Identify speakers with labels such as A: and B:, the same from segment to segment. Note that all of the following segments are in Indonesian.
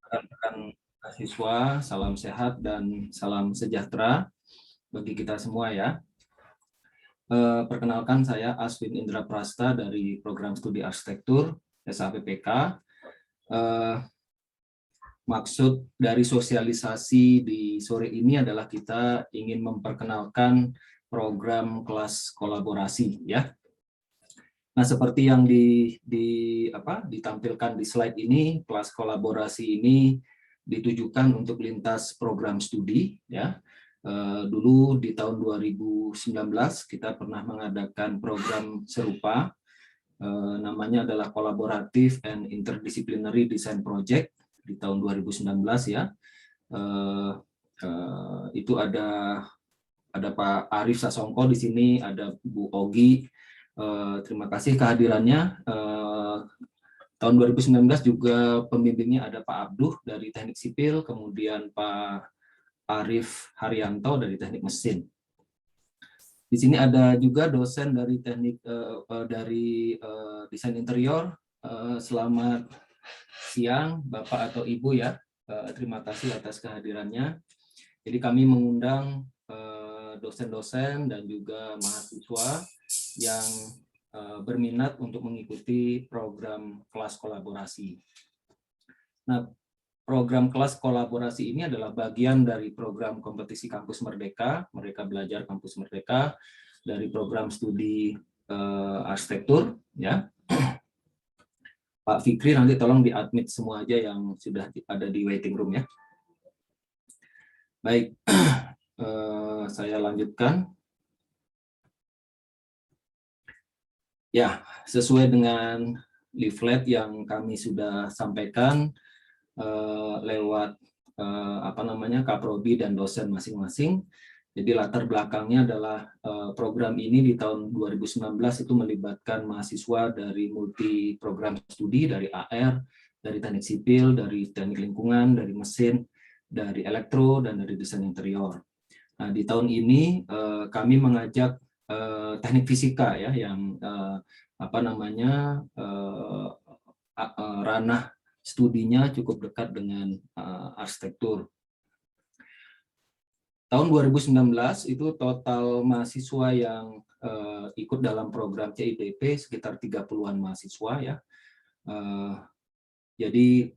A: rekan-rekan mahasiswa, salam sehat dan salam sejahtera bagi kita semua ya. Perkenalkan saya Aswin Indra Prasta dari Program Studi Arsitektur SAPPK. Maksud dari sosialisasi di sore ini adalah kita ingin memperkenalkan program kelas kolaborasi ya. Nah, seperti yang ditampilkan di slide ini, kelas kolaborasi ini ditujukan untuk lintas program studi ya. Dulu di tahun 2019 kita pernah mengadakan program serupa, namanya adalah Collaborative and Interdisciplinary Design Project di tahun 2019 ya. Itu ada Pak Arief Sasongko di sini, ada Bu Ogi. Terima kasih kehadirannya. Tahun 2019 juga pembimbingnya ada Pak Abduh dari Teknik Sipil, kemudian Pak Arief Haryanto dari Teknik Mesin. Di sini ada juga dosen dari Desain Interior. Selamat siang Bapak atau Ibu ya. Terima kasih atas kehadirannya. Jadi kami mengundang dosen-dosen dan juga mahasiswa yang berminat untuk mengikuti program kelas kolaborasi. Nah, program kelas kolaborasi ini adalah bagian dari program kompetisi Kampus Merdeka, Mereka Belajar Kampus Merdeka, dari program studi arsitektur ya. Pak Fikri nanti tolong di-admit semua aja yang sudah ada di waiting room ya. Baik, saya lanjutkan. Ya, sesuai dengan leaflet yang kami sudah sampaikan lewat Kaprodi dan dosen masing-masing. Jadi latar belakangnya adalah program ini di tahun 2019 itu melibatkan mahasiswa dari multi program studi, dari AR, dari teknik sipil, dari teknik lingkungan, dari mesin, dari elektro, dan dari desain interior. Nah, di tahun ini kami mengajak teknik fisika ya, yang ranah studinya cukup dekat dengan arsitektur. Tahun 2019 itu total mahasiswa yang ikut dalam program CIDP sekitar 30-an mahasiswa ya. Jadi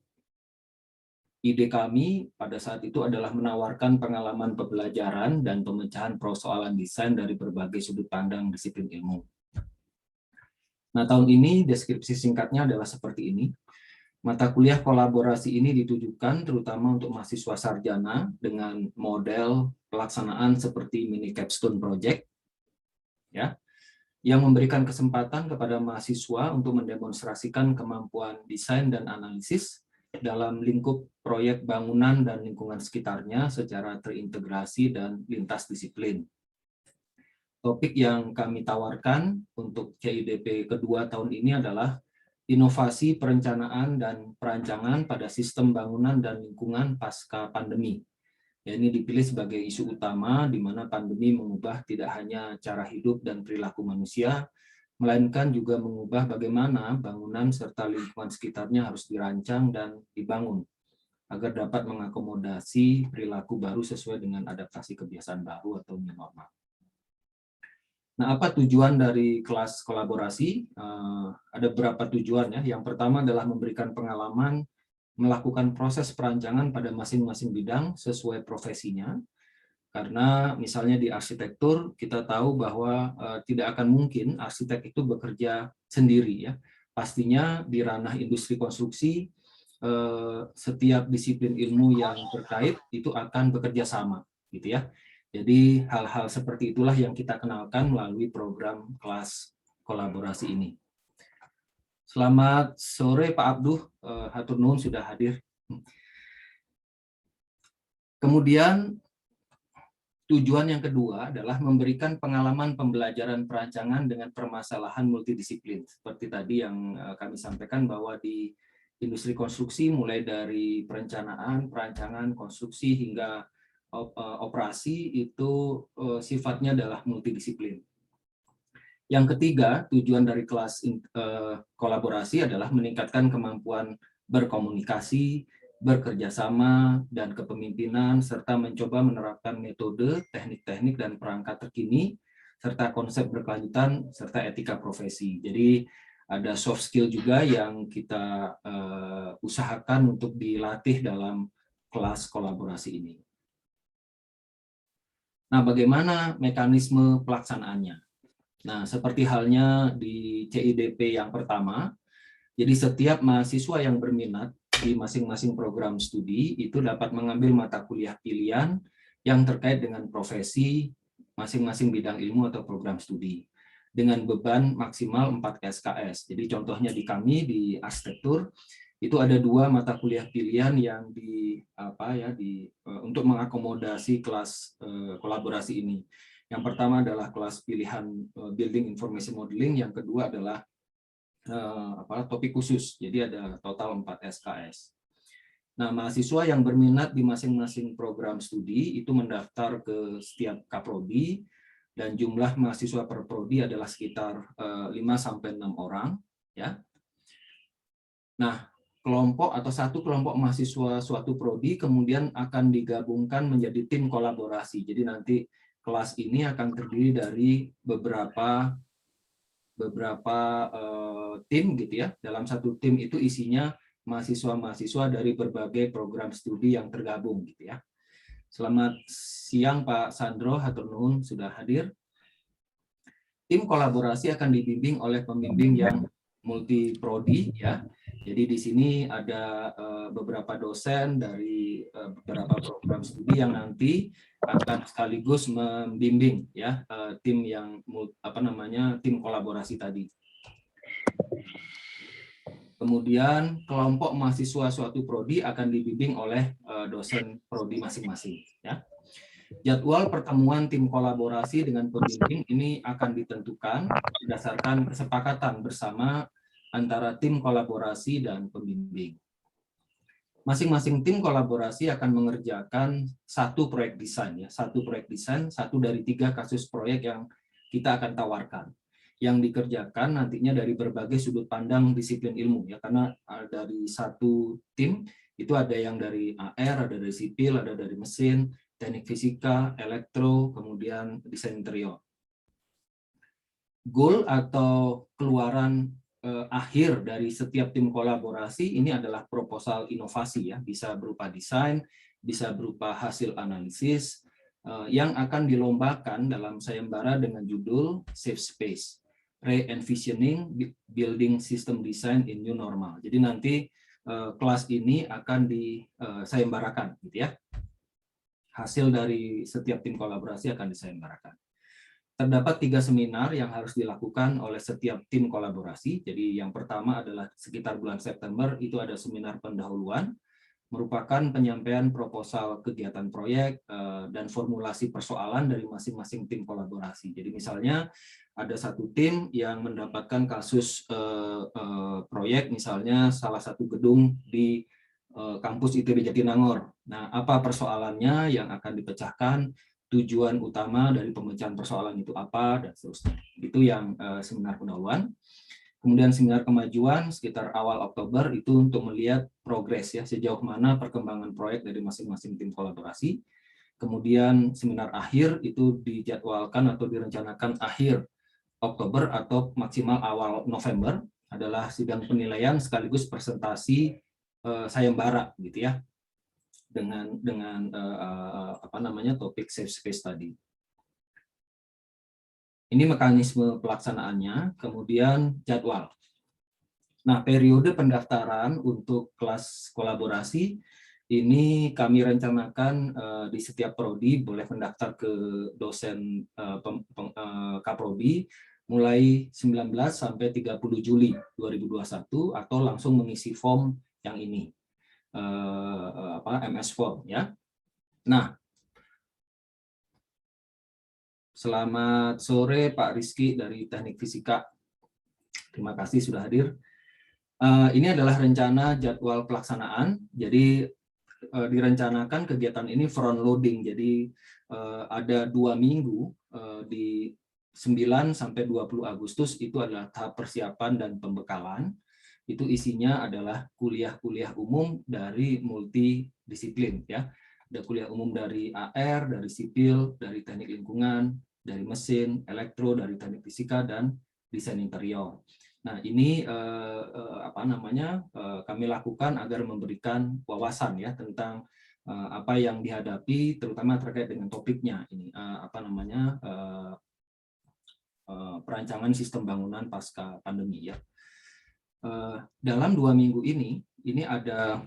A: ide kami pada saat itu adalah menawarkan pengalaman pembelajaran dan pemecahan persoalan desain dari berbagai sudut pandang disiplin ilmu. Nah, tahun ini deskripsi singkatnya adalah seperti ini. Mata kuliah kolaborasi ini ditujukan terutama untuk mahasiswa sarjana dengan model pelaksanaan seperti mini capstone project, ya, yang memberikan kesempatan kepada mahasiswa untuk mendemonstrasikan kemampuan desain dan analisis dalam lingkup proyek bangunan dan lingkungan sekitarnya secara terintegrasi dan lintas disiplin. Topik yang kami tawarkan untuk CIDP kedua tahun ini adalah inovasi perencanaan dan perancangan pada sistem bangunan dan lingkungan pasca pandemi. Ya, ini dipilih sebagai isu utama di mana pandemi mengubah tidak hanya cara hidup dan perilaku manusia, melainkan juga mengubah bagaimana bangunan serta lingkungan sekitarnya harus dirancang dan dibangun agar dapat mengakomodasi perilaku baru sesuai dengan adaptasi kebiasaan baru atau new normal. Nah, apa tujuan dari kelas kolaborasi? Ada beberapa tujuan ya. Yang pertama adalah memberikan pengalaman melakukan proses perancangan pada masing-masing bidang sesuai profesinya. Karena misalnya di arsitektur kita tahu bahwa tidak akan mungkin arsitek itu bekerja sendiri ya. Pastinya di ranah industri konstruksi setiap disiplin ilmu yang terkait itu akan bekerja sama gitu ya. Jadi hal-hal seperti itulah yang kita kenalkan melalui program kelas kolaborasi ini. Selamat sore Pak Abduh, hatur nuhun sudah hadir. Kemudian tujuan yang kedua adalah memberikan pengalaman pembelajaran perancangan dengan permasalahan multidisiplin. Seperti tadi yang kami sampaikan bahwa di industri konstruksi mulai dari perencanaan, perancangan, konstruksi hingga operasi itu sifatnya adalah multidisiplin. Yang ketiga, tujuan dari kelas kolaborasi adalah meningkatkan kemampuan berkomunikasi, bekerja sama, dan kepemimpinan, serta mencoba menerapkan metode, teknik-teknik, dan perangkat terkini, serta konsep berkelanjutan, serta etika profesi. Jadi ada soft skill juga yang kita usahakan untuk dilatih dalam kelas kolaborasi ini. Nah, bagaimana mekanisme pelaksanaannya? Nah, seperti halnya di CIDP yang pertama, jadi setiap mahasiswa yang berminat di masing-masing program studi itu dapat mengambil mata kuliah pilihan yang terkait dengan profesi masing-masing bidang ilmu atau program studi dengan beban maksimal 4 SKS. Jadi contohnya di kami di arsitektur itu ada 2 mata kuliah pilihan yang untuk mengakomodasi kelas kolaborasi ini. Yang pertama adalah kelas pilihan Building Information Modeling, yang kedua adalah topik khusus, jadi ada total 4 SKS. Nah, mahasiswa yang berminat di masing-masing program studi itu mendaftar ke setiap kaprodi, dan jumlah mahasiswa per prodi adalah sekitar 5-6 orang. Ya. Nah, kelompok atau satu kelompok mahasiswa suatu prodi kemudian akan digabungkan menjadi tim kolaborasi. Jadi nanti kelas ini akan terdiri dari beberapa tim gitu ya. Dalam satu tim itu isinya mahasiswa-mahasiswa dari berbagai program studi yang tergabung gitu ya. Selamat siang Pak Sandro, hatur nuhun sudah hadir. Tim kolaborasi akan dibimbing oleh pembimbing yang multi prodi ya. Jadi di sini ada beberapa dosen dari beberapa program studi yang nanti akan sekaligus membimbing ya tim yang tim kolaborasi tadi. Kemudian kelompok mahasiswa suatu prodi akan dibimbing oleh dosen prodi masing-masing ya. Jadwal pertemuan tim kolaborasi dengan pembimbing ini akan ditentukan berdasarkan kesepakatan bersama antara tim kolaborasi dan pembimbing. Masing-masing tim kolaborasi akan mengerjakan satu proyek desain, ya, satu dari 3 kasus proyek yang kita akan tawarkan, yang dikerjakan nantinya dari berbagai sudut pandang disiplin ilmu, ya, karena dari satu tim itu ada yang dari AR, ada dari sipil, ada dari mesin, teknik fisika, elektro, kemudian desain interior. Goal atau keluaran akhir dari setiap tim kolaborasi ini adalah proposal inovasi, ya, bisa berupa desain, bisa berupa hasil analisis yang akan dilombakan dalam sayembara dengan judul Safe Space, Re-envisioning Building System Design in New Normal. Jadi nanti kelas ini akan disayembarakan, gitu ya. Hasil dari setiap tim kolaborasi akan disayembarakan. Terdapat 3 seminar yang harus dilakukan oleh setiap tim kolaborasi. Jadi yang pertama adalah sekitar bulan September, itu ada seminar pendahuluan, merupakan penyampaian proposal kegiatan proyek dan formulasi persoalan dari masing-masing tim kolaborasi. Jadi misalnya ada satu tim yang mendapatkan kasus proyek, misalnya salah satu gedung di kampus ITB Jatinangor. Nah, apa persoalannya yang akan dipecahkan, tujuan utama dari pemecahan persoalan itu apa, dan seterusnya. Itu yang seminar pendahuluan. Kemudian seminar kemajuan sekitar awal Oktober itu untuk melihat progres, ya, sejauh mana perkembangan proyek dari masing-masing tim kolaborasi. Kemudian seminar akhir itu dijadwalkan atau direncanakan akhir Oktober atau maksimal awal November, adalah sidang penilaian sekaligus presentasi sayembara gitu ya, dengan topik safe space tadi. Ini mekanisme pelaksanaannya, kemudian jadwal. Nah, periode pendaftaran untuk kelas kolaborasi ini kami rencanakan di setiap prodi boleh mendaftar ke dosen Kaprodi mulai 19 sampai 30 Juli 2021 atau langsung mengisi form yang ini. MS Form, ya. Nah, selamat sore Pak Rizky dari Teknik Fisika. Terima kasih sudah hadir. Ini adalah rencana jadwal pelaksanaan. Jadi direncanakan kegiatan ini front loading. Jadi ada 2 minggu di 9 sampai 20 Agustus itu adalah tahap persiapan dan pembekalan. itu isinya adalah kuliah-kuliah umum dari multidisiplin ya. Ada kuliah umum dari AR, dari sipil, dari teknik lingkungan, dari mesin, elektro, dari teknik fisika dan desain interior. Nah, ini kami lakukan agar memberikan wawasan ya tentang apa yang dihadapi, terutama terkait dengan topiknya ini perancangan sistem bangunan pasca pandemi ya. Dalam 2 minggu ini ada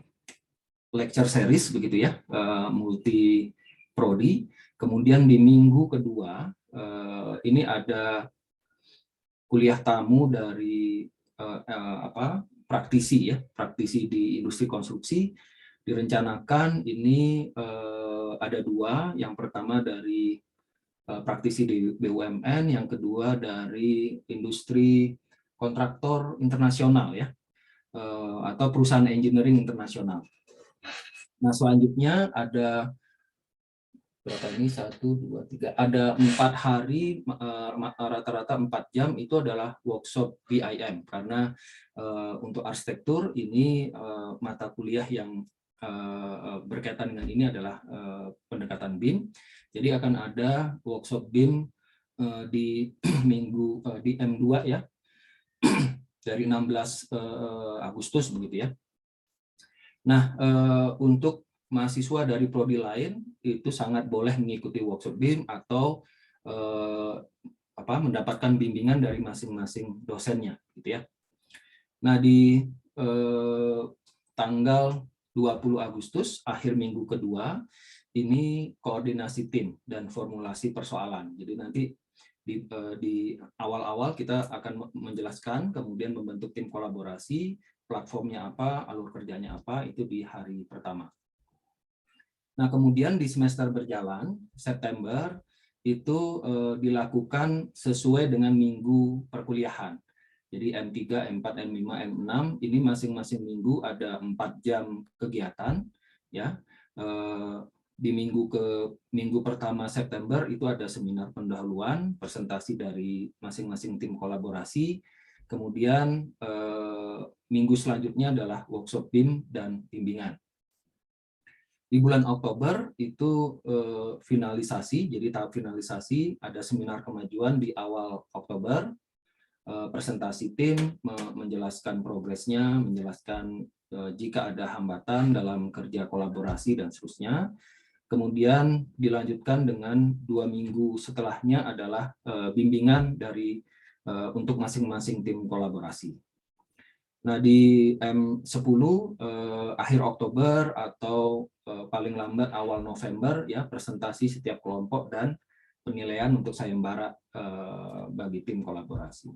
A: lecture series begitu ya, multi prodi. Kemudian di minggu kedua ini ada kuliah tamu dari praktisi ya, praktisi di industri konstruksi. Direncanakan ini ada 2, yang pertama dari praktisi di BUMN, yang kedua dari industri kontraktor internasional ya, atau perusahaan engineering internasional. Nah, selanjutnya ada berapa ini 1, 2, 3 ada 4 hari rata-rata 4 jam itu adalah workshop BIM, karena untuk arsitektur ini mata kuliah yang berkaitan dengan ini adalah pendekatan BIM. Jadi akan ada workshop BIM di di M2 ya, dari 16 Agustus begitu ya. Nah, untuk mahasiswa dari prodi lain itu sangat boleh mengikuti workshop BIM atau mendapatkan bimbingan dari masing-masing dosennya gitu ya. Nah, di tanggal 20 Agustus akhir minggu kedua ini koordinasi tim dan formulasi persoalan. Jadi nanti di awal-awal kita akan menjelaskan, kemudian membentuk tim kolaborasi, platformnya apa, alur kerjanya apa, itu di hari pertama. Nah, kemudian di semester berjalan, September, itu dilakukan sesuai dengan minggu perkuliahan. Jadi M3, M4, M5, M6, ini masing-masing minggu ada 4 jam kegiatan. Ya. Di minggu pertama September itu ada seminar pendahuluan, presentasi dari masing-masing tim kolaborasi. Kemudian minggu selanjutnya adalah workshop BIM dan bimbingan. Di bulan Oktober itu finalisasi, jadi tahap finalisasi, ada seminar kemajuan di awal Oktober, presentasi tim, menjelaskan progresnya, menjelaskan jika ada hambatan dalam kerja kolaborasi dan seterusnya. Kemudian dilanjutkan dengan 2 minggu setelahnya adalah bimbingan untuk masing-masing tim kolaborasi. Nah, di M10 akhir Oktober atau paling lambat awal November ya, presentasi setiap kelompok dan penilaian untuk sayembara bagi tim kolaborasi.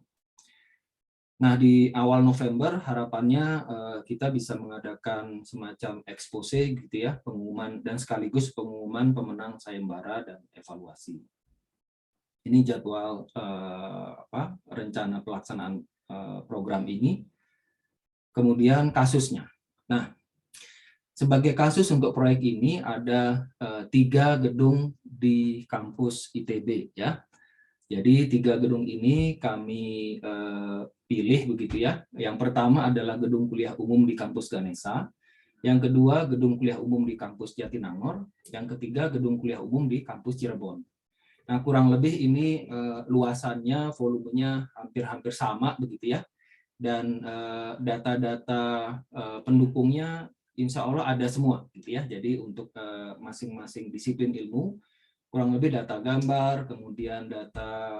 A: Nah, di awal November harapannya kita bisa mengadakan semacam expose gitu ya, pengumuman dan sekaligus pengumuman pemenang sayembara dan evaluasi. Ini jadwal rencana pelaksanaan program ini. Kemudian kasusnya. Nah, sebagai kasus untuk proyek ini ada 3 gedung di kampus ITB ya. Jadi 3 gedung ini kami pilih begitu ya. Yang pertama adalah gedung kuliah umum di kampus Ganesha. Yang kedua gedung kuliah umum di kampus Jatinangor. Yang ketiga gedung kuliah umum di kampus Cirebon. Nah, kurang lebih ini luasannya, volumenya hampir-hampir sama begitu ya. Dan data-data pendukungnya insya Allah ada semua gitu ya. Jadi untuk masing-masing disiplin ilmu kurang lebih data gambar, kemudian data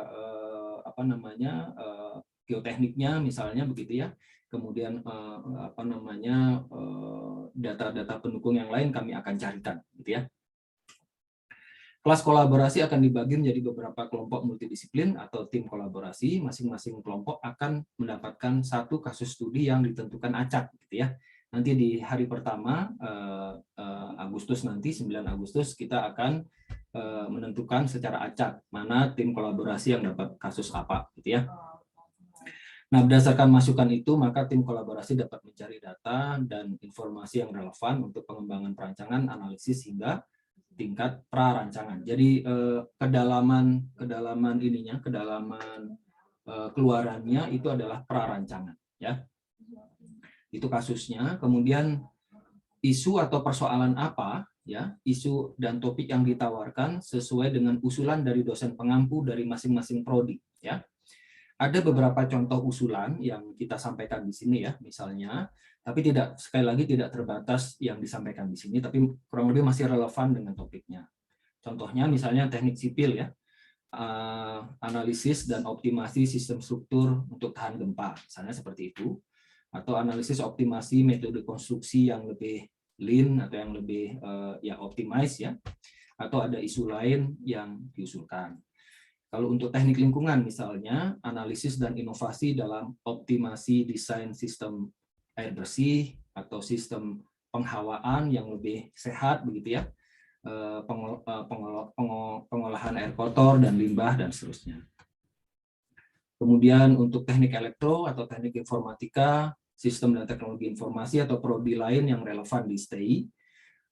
A: geotekniknya misalnya begitu ya. Kemudian data-data pendukung yang lain kami akan carikan gitu ya. Kelas kolaborasi akan dibagi menjadi beberapa kelompok multidisiplin atau tim kolaborasi. Masing-masing kelompok akan mendapatkan 1 kasus studi yang ditentukan acak, gitu ya. Nanti di hari pertama Agustus nanti 9 Agustus kita akan menentukan secara acak mana tim kolaborasi yang dapat kasus apa, gitu ya. Nah, berdasarkan masukan itu maka tim kolaborasi dapat mencari data dan informasi yang relevan untuk pengembangan perancangan, analisis hingga tingkat prarancangan. Jadi kedalaman ininya, kedalaman keluarannya itu adalah prarancangan ya. Itu kasusnya. Kemudian isu atau persoalan apa, ya, isu dan topik yang ditawarkan sesuai dengan usulan dari dosen pengampu dari masing-masing prodi, ya. Ada beberapa contoh usulan yang kita sampaikan di sini, ya, misalnya, tapi tidak, sekali lagi tidak terbatas yang disampaikan di sini, tapi kurang lebih masih relevan dengan topiknya. Contohnya misalnya teknik sipil, ya, analisis dan optimasi sistem struktur untuk tahan gempa, misalnya seperti itu, atau analisis optimasi metode konstruksi yang lebih lean atau yang lebih ya optimize, ya, atau ada isu lain yang diusulkan. Kalau untuk teknik lingkungan misalnya, analisis dan inovasi dalam optimasi desain sistem air bersih atau sistem penghawaan yang lebih sehat begitu, ya, pengolahan air kotor dan limbah dan seterusnya. Kemudian untuk teknik elektro atau teknik informatika, sistem dan teknologi informasi atau prodi lain yang relevan di STI,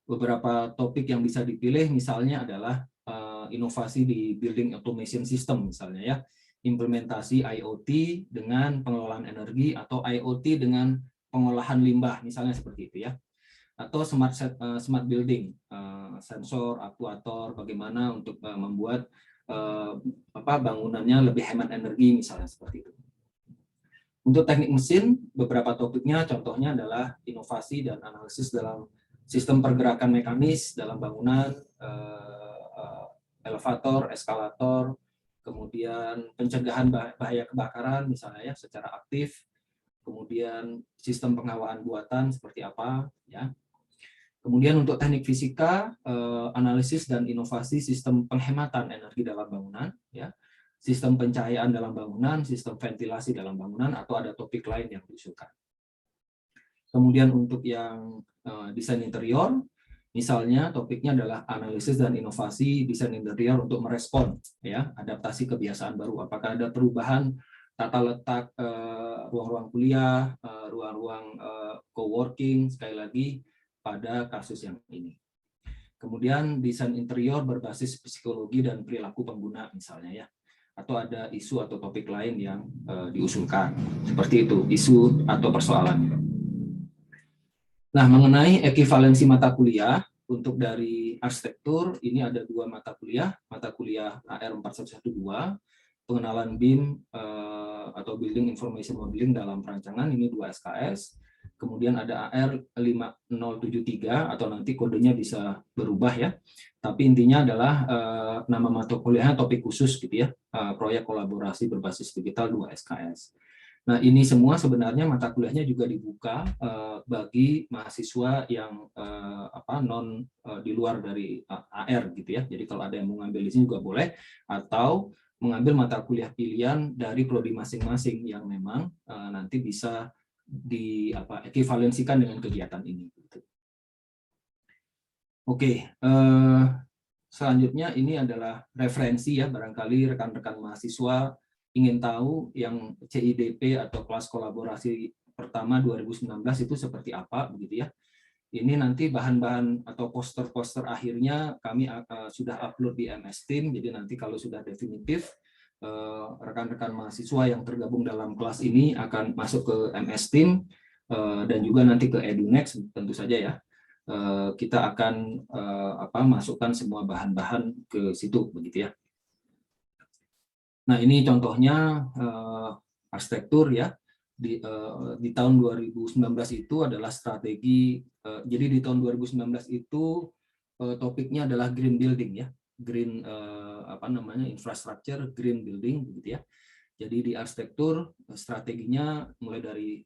A: beberapa topik yang bisa dipilih misalnya adalah inovasi di building automation system misalnya, ya, implementasi IoT dengan pengelolaan energi atau IoT dengan pengolahan limbah misalnya seperti itu, ya, atau smart building, sensor, aktuator, bagaimana untuk membuat bangunannya lebih hemat energi misalnya seperti itu. Untuk teknik mesin, beberapa topiknya contohnya adalah inovasi dan analisis dalam sistem pergerakan mekanis dalam bangunan, elevator, eskalator, kemudian pencegahan bahaya kebakaran misalnya, ya, secara aktif, kemudian sistem pengawaan buatan seperti apa, ya. Kemudian untuk teknik fisika, analisis dan inovasi sistem penghematan energi dalam bangunan, ya, sistem pencahayaan dalam bangunan, sistem ventilasi dalam bangunan, atau ada topik lain yang diusulkan. Kemudian untuk yang desain interior, misalnya topiknya adalah analisis dan inovasi desain interior untuk merespon, ya, adaptasi kebiasaan baru. Apakah ada perubahan tata letak ruang-ruang kuliah, ruang-ruang coworking, sekali lagi pada kasus yang ini. Kemudian desain interior berbasis psikologi dan perilaku pengguna misalnya, ya, atau ada isu atau topik lain yang diusulkan. Seperti itu isu atau persoalan. Nah, mengenai ekivalensi mata kuliah, untuk dari arsitektur, ini ada dua mata kuliah AR 4112, pengenalan BIM atau Building Information Modeling dalam perancangan, ini 2 SKS. Kemudian ada AR 5073, atau nanti kodenya bisa berubah, ya. Tapi intinya adalah nama mata kuliahnya topik khusus gitu, ya, proyek kolaborasi berbasis digital 2 SKS. Nah, ini semua sebenarnya mata kuliahnya juga dibuka bagi mahasiswa yang non di luar dari AR gitu, ya. Jadi kalau ada yang mau ngambil di sini juga boleh, atau mengambil mata kuliah pilihan dari prodi masing-masing yang memang nanti bisa ekivalensikan dengan kegiatan ini. Oke, selanjutnya ini adalah referensi, ya, barangkali rekan-rekan mahasiswa ingin tahu yang CIDP atau kelas kolaborasi pertama 2019 itu seperti apa begitu, ya. Ini nanti bahan-bahan atau poster-poster akhirnya kami sudah upload di MS Team, jadi nanti kalau sudah definitif rekan-rekan mahasiswa yang tergabung dalam kelas ini akan masuk ke MS Team dan juga nanti ke EduNext tentu saja, ya. Kita akan masukkan semua bahan-bahan ke situ begitu, ya. Nah, ini contohnya arsitektur, ya. Di tahun 2019 itu adalah strategi, jadi di tahun 2019 itu topiknya adalah green building, ya, green infrastructure, green building begitu, ya. Jadi di arsitektur strateginya mulai dari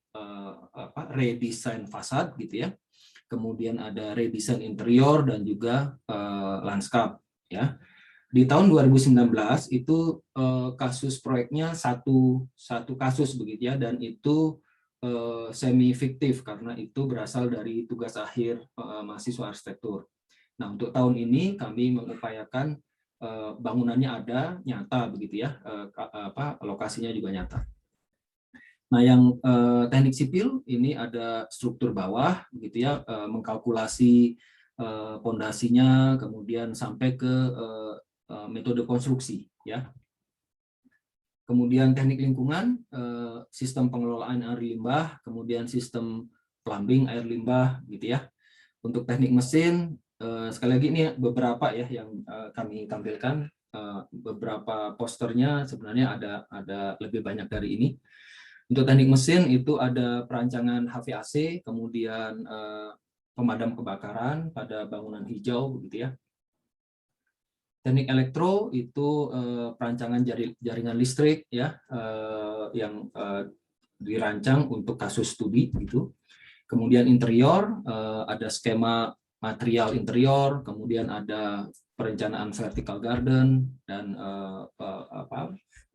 A: redesign fasad gitu, ya, kemudian ada redesign interior dan juga landscape, ya. Di tahun 2019 itu kasus proyeknya satu kasus begitu, ya, dan itu semi fiktif karena itu berasal dari tugas akhir mahasiswa arsitektur. Nah, untuk tahun ini kami mengupayakan bangunannya ada nyata begitu, ya, lokasinya juga nyata. Nah, yang teknik sipil ini ada struktur bawah begitu, ya, mengkalkulasi pondasinya, kemudian sampai ke metode konstruksi, ya. Kemudian teknik lingkungan, sistem pengelolaan air limbah, kemudian sistem plumbing, air limbah, gitu ya. Untuk teknik mesin, sekali lagi ini beberapa ya yang kami tampilkan. Beberapa posternya sebenarnya ada lebih banyak dari ini. Untuk teknik mesin itu ada perancangan HVAC, kemudian pemadam kebakaran pada bangunan hijau, gitu ya. Teknik elektro itu perancangan jaringan listrik ya, yang dirancang untuk kasus studi gitu. Kemudian interior ada skema material interior, kemudian ada perencanaan vertical garden dan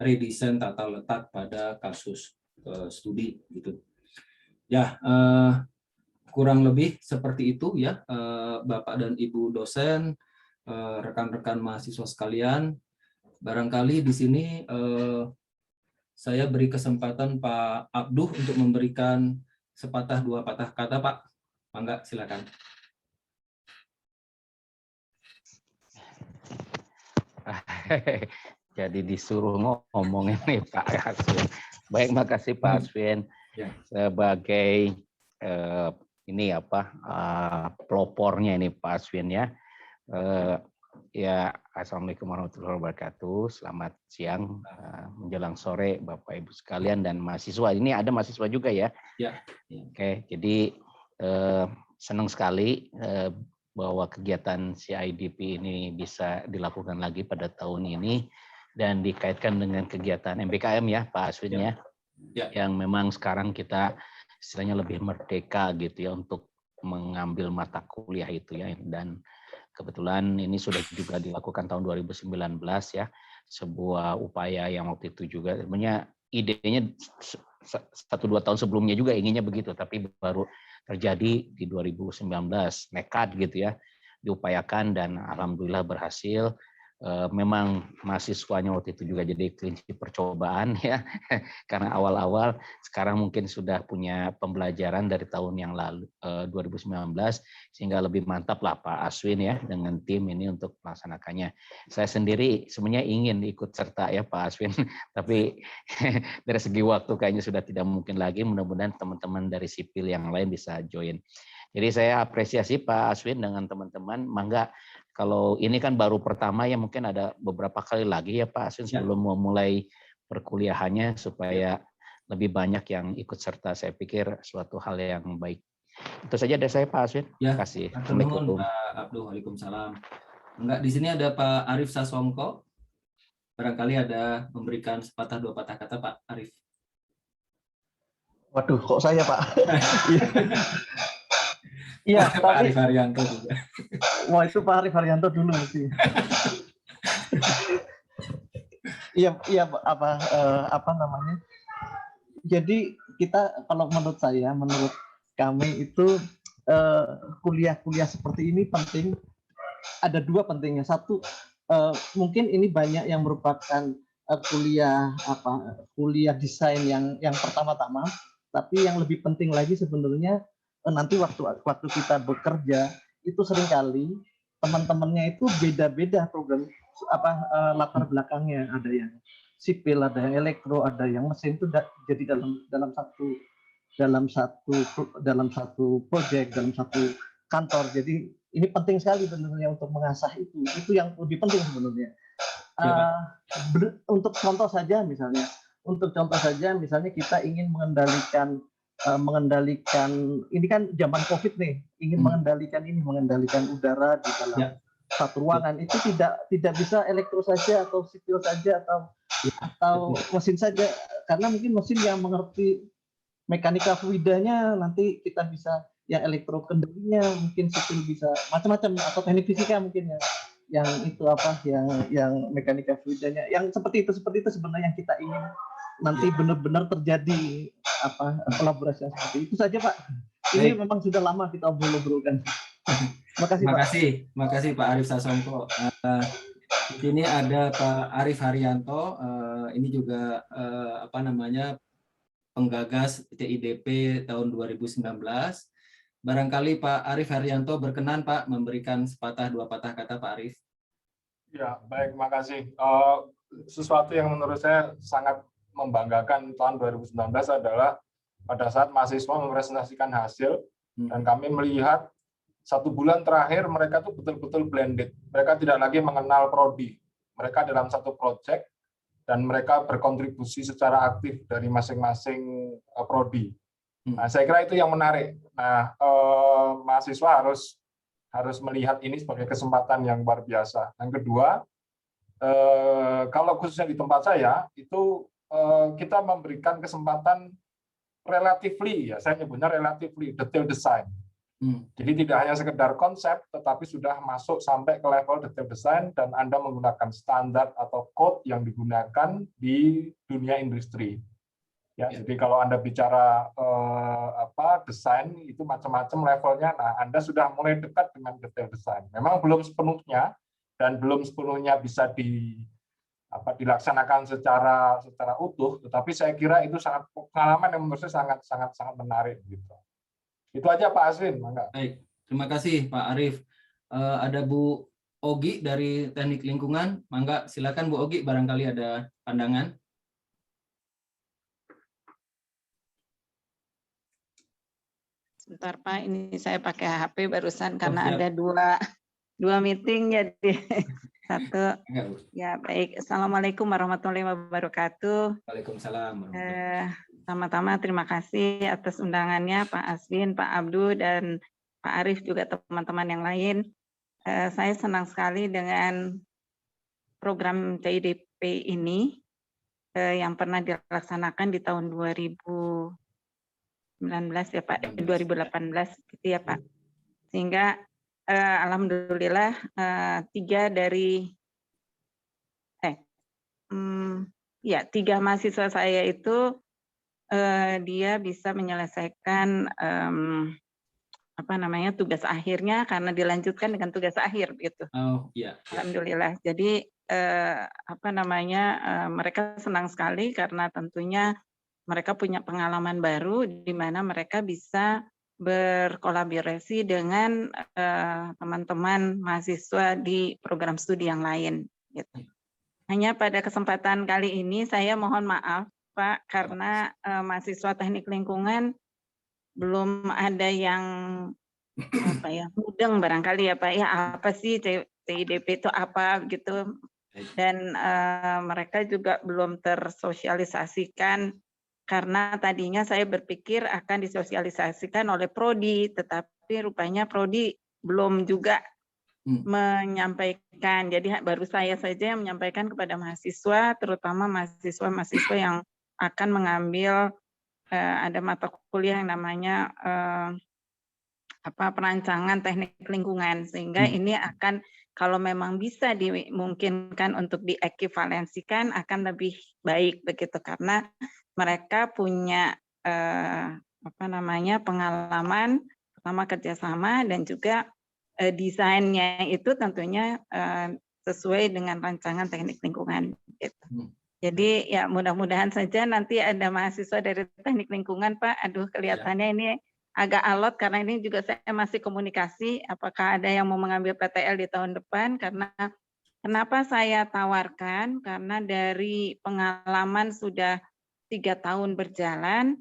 A: redesign tata letak pada kasus studi gitu. Ya, kurang lebih seperti itu ya, Bapak dan Ibu dosen, rekan-rekan mahasiswa sekalian. Barangkali di sini saya beri kesempatan Pak Abduh untuk memberikan sepatah dua patah kata, Pak. Mangga, silakan.
B: Jadi disuruh ngomong ini Pak Aswin. Baik, makasih Pak Aswin sebagai ini pelopornya ini Pak Aswin ya. Ya, assalamualaikum warahmatullahi wabarakatuh. Selamat siang menjelang sore Bapak Ibu sekalian dan mahasiswa. Ini ada mahasiswa juga ya.
A: Ya.
B: Oke, jadi senang sekali bahwa kegiatan CIDP ini bisa dilakukan lagi pada tahun ini dan dikaitkan dengan kegiatan MBKM ya Pak Aswin ya. Yang memang sekarang kita istilahnya lebih merdeka gitu ya untuk mengambil mata kuliah itu ya, dan kebetulan ini sudah juga dilakukan tahun 2019 ya, sebuah upaya yang waktu itu juga sebenarnya idenya 1-2 tahun sebelumnya juga inginnya begitu, tapi baru terjadi di 2019, nekat gitu ya, diupayakan dan alhamdulillah berhasil. Memang mahasiswanya waktu itu juga jadi kelinci percobaan ya, karena awal-awal sekarang mungkin sudah punya pembelajaran dari tahun yang lalu 2019, sehingga lebih mantap lah Pak Aswin ya dengan tim ini untuk melaksanakannya. Saya sendiri sebenarnya ingin ikut serta ya Pak Aswin, tapi dari segi waktu kayaknya sudah tidak mungkin lagi. Mudah-mudahan teman-teman dari sipil yang lain bisa join. Jadi saya apresiasi Pak Aswin dengan teman-teman. Mangga, kalau ini kan baru pertama ya, mungkin ada beberapa kali lagi ya Pak Aswin sebelum memulai perkuliahannya supaya lebih banyak yang ikut serta. Saya pikir suatu hal yang baik. Itu saja dari saya Pak Aswin.
A: Ya,
B: Terima kasih.
A: Assalamualaikum Pak Abduh. Waalaikumsalam. Enggak, di sini ada Pak Arif Sasongko. Barangkali ada memberikan sepatah dua patah kata Pak Arif.
C: Waduh, kok saya Pak? Iya,
A: Pak Arif Haryanto juga.
C: Wah, itu Pak Arif Haryanto dulu sih. Iya, apa namanya? Jadi kita, kalau menurut kami itu kuliah-kuliah seperti ini penting. Ada dua pentingnya. Satu, mungkin ini banyak yang merupakan kuliah desain yang pertama-tama, tapi yang lebih penting lagi sebenarnya nanti waktu kita bekerja itu seringkali teman-temannya itu beda-beda program latar belakangnya, ada yang sipil, ada yang elektro, ada yang mesin, itu jadi dalam satu proyek, dalam satu kantor. Jadi ini penting sekali sebenarnya untuk mengasah itu yang lebih penting sebenarnya. Untuk contoh saja misalnya kita ingin mengendalikan ini kan zaman COVID nih, ingin mengendalikan udara di dalam satu ruangan. Itu tidak bisa elektro saja atau sipil saja atau mesin saja, karena mungkin mesin yang mengerti mekanika fluidanya, nanti kita bisa yang elektro kendalinya, mungkin sipil bisa macam-macam, atau teknik fisika mungkin yang mekanika fluidanya, yang seperti itu sebenarnya yang kita ingin nanti benar-benar terjadi kolaborasi yang seperti itu saja Pak. Ini memang sudah lama kita obrol-obrolkan.
A: Makasih Pak Arif Sasongko. Di sini ada Pak Arif Haryanto, ini juga penggagas CIDP tahun 2019. Barangkali Pak Arif Haryanto berkenan Pak memberikan sepatah dua patah kata Pak Arif.
D: Ya, baik, makasih. Sesuatu yang menurut saya sangat membanggakan tahun 2019 adalah pada saat mahasiswa mempresentasikan hasil, dan kami melihat 1 bulan terakhir mereka tuh betul-betul blended. Mereka tidak lagi mengenal prodi. Mereka dalam satu project dan mereka berkontribusi secara aktif dari masing-masing prodi. Nah, saya kira itu yang menarik. Nah, mahasiswa harus melihat ini sebagai kesempatan yang luar biasa. Yang kedua, kalau khususnya di tempat saya itu kita memberikan kesempatan relatively, ya saya nyebutnya relatively detail design. Jadi tidak hanya sekedar konsep, tetapi sudah masuk sampai ke level detail design dan Anda menggunakan standar atau code yang digunakan di dunia industri. Ya, jadi kalau Anda bicara desain itu macam-macam levelnya, nah Anda sudah mulai dekat dengan detail design. Memang belum sepenuhnya dan belum sepenuhnya bisa dilaksanakan secara utuh, tetapi saya kira itu sangat pengalaman yang menurut saya sangat menarik gitu. Itu aja Pak Aswin, mangga.
A: Baik, terima kasih Pak Arief. Ada Bu Ogi dari Teknik Lingkungan, mangga silakan Bu Ogi, barangkali ada pandangan.
E: Sebentar Pak, ini saya pakai HP barusan karena
A: siap.
E: ada dua meeting jadi satu. Ya baik, Assalamualaikum warahmatullahi wabarakatuh.
A: Waalaikumsalam.
E: Pertama-tama terima kasih atas undangannya Pak Aswin, Pak Abdu, dan Pak Arief juga teman-teman yang lain. Saya senang sekali dengan program CIDP ini yang pernah dilaksanakan di tahun 2019 ya Pak, 2018 gitu ya Pak. Sehingga alhamdulillah 3 mahasiswa saya itu dia bisa menyelesaikan tugas akhirnya karena dilanjutkan dengan tugas akhir gitu.
A: Oh iya.
E: Alhamdulillah. Jadi mereka senang sekali karena tentunya mereka punya pengalaman baru di mana mereka bisa berkolaborasi dengan teman-teman mahasiswa di program studi yang lain. Gitu. Hanya pada kesempatan kali ini saya mohon maaf Pak, karena mahasiswa teknik lingkungan belum ada yang mudeng barangkali ya Pak, ya apa sih CIDP itu apa gitu, dan mereka juga belum tersosialisasikan karena tadinya saya berpikir akan disosialisasikan oleh prodi, tetapi rupanya prodi belum juga menyampaikan. Jadi baru saya saja yang menyampaikan kepada mahasiswa, terutama mahasiswa yang akan mengambil ada mata kuliah yang namanya perancangan teknik lingkungan, sehingga ini akan kalau memang bisa dimungkinkan untuk diekivalensikan akan lebih baik begitu, karena mereka punya pengalaman pertama kerjasama dan juga desainnya itu tentunya sesuai dengan rancangan teknik lingkungan gitu. Jadi ya mudah-mudahan saja nanti ada mahasiswa dari teknik lingkungan Pak. Aduh kelihatannya ini agak alot karena ini juga saya masih komunikasi. Apakah ada yang mau mengambil PTL di tahun depan? Karena kenapa saya tawarkan? Karena dari pengalaman sudah 3 tahun berjalan,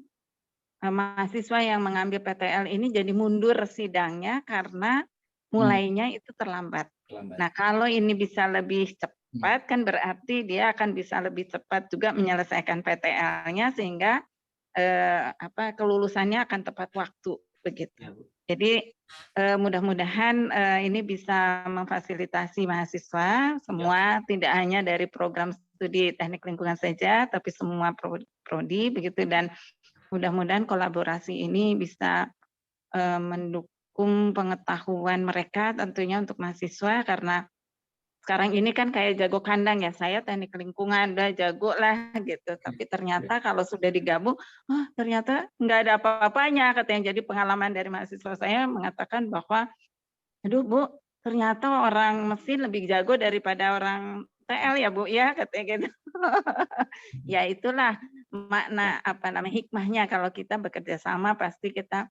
E: mahasiswa yang mengambil PTL ini jadi mundur sidangnya karena mulainya itu terlambat. Nah kalau ini bisa lebih cepat kan berarti dia akan bisa lebih cepat juga menyelesaikan PTL-nya sehingga kelulusannya akan tepat waktu begitu. Jadi mudah-mudahan ini bisa memfasilitasi mahasiswa semua, tidak hanya dari program studi teknik lingkungan saja, tapi semua prodi begitu, dan mudah-mudahan kolaborasi ini bisa mendukung pengetahuan mereka tentunya untuk mahasiswa, karena sekarang ini kan kayak jago kandang ya, saya teknik lingkungan udah jago lah gitu, tapi ternyata kalau sudah digabung, ternyata nggak ada apa-apanya katanya. Jadi pengalaman dari mahasiswa saya mengatakan bahwa, aduh Bu, ternyata orang mesin lebih jago daripada orang TL ya Bu ya, katanya gitu. Ya itulah makna hikmahnya kalau kita bekerja sama, pasti kita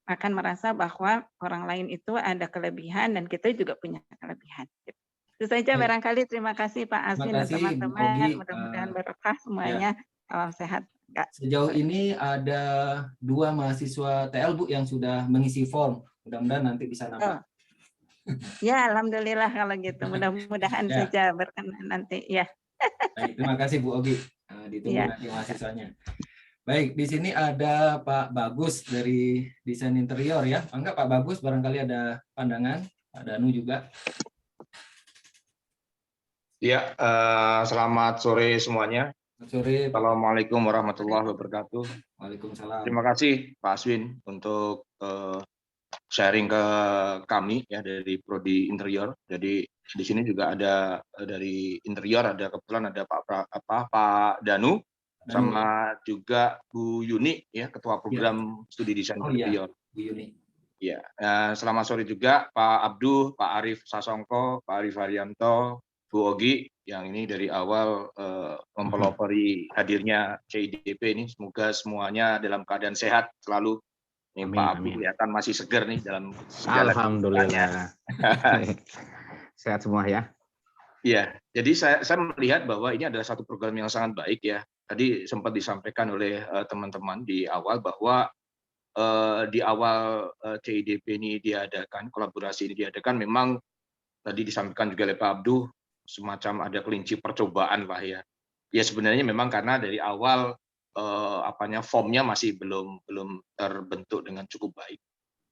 E: akan merasa bahwa orang lain itu ada kelebihan dan kita juga punya kelebihan. Itu saja barangkali. Terima kasih Pak Aswin dan teman-teman. Mudah-mudahan berkah semuanya. Salam sehat. Kak.
A: Sejauh ini ada 2 mahasiswa TL Bu yang sudah mengisi form. Mudah-mudahan nanti bisa nambah.
E: Ya, alhamdulillah kalau gitu. Mudah-mudahan
A: Ya.
E: saja berkenan nanti. Ya.
A: Baik, terima kasih Bu Ogi. Ditunggu
E: Ya.
A: nanti mahasiswanya. Baik, di sini ada Pak Bagus dari Desain Interior ya. Enggak Pak Bagus, barangkali ada pandangan. Pak Danu juga.
F: Ya, selamat sore semuanya.
A: Selamat sore.
F: Assalamualaikum warahmatullahi wabarakatuh.
A: Waalaikumsalam.
F: Terima kasih Pak Aswin untuk sharing ke kami ya dari Prodi Interior. Jadi di sini juga ada dari Interior, ada kebetulan ada Pak Danu sama juga Bu Yuni ya, Ketua Program Studi Desain Interior.
A: Bu Yuni.
F: Ya, selamat sore juga Pak Abduh, Pak Arif Sasongko, Pak Arif Haryanto, Bu Ogi yang ini dari awal mempelopori hadirnya CIDP ini. Semoga semuanya dalam keadaan sehat selalu. Ini
B: Amin,
F: Pak Abduh
B: amin.
F: kelihatan masih segar nih dalam segala
B: Alhamdulillah. Sehat semua ya.
F: Iya, jadi saya melihat bahwa ini adalah satu program yang sangat baik ya. Tadi sempat disampaikan oleh teman-teman di awal bahwa di awal CIDP ini diadakan, kolaborasi ini diadakan, memang tadi disampaikan juga oleh Pak Abduh, semacam ada kelinci percobaan lah ya. Ya sebenarnya memang karena dari awal formnya masih belum terbentuk dengan cukup baik.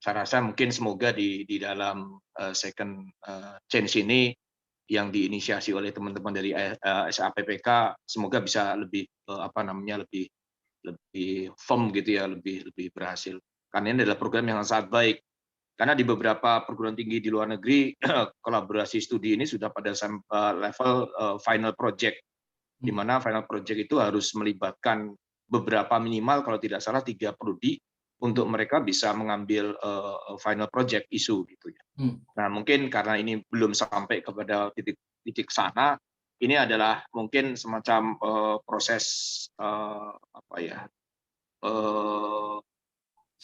F: Saya rasa mungkin semoga di dalam second change ini yang diinisiasi oleh teman-teman dari SAPPK semoga bisa lebih lebih firm gitu ya, lebih berhasil. Karena ini adalah program yang sangat baik. Karena di beberapa perguruan tinggi di luar negeri kolaborasi studi ini sudah pada level final project, di mana final project itu harus melibatkan beberapa minimal kalau tidak salah 3 prodi untuk mereka bisa mengambil final project isu gitu ya. Nah mungkin karena ini belum sampai kepada titik sana, ini adalah mungkin semacam proses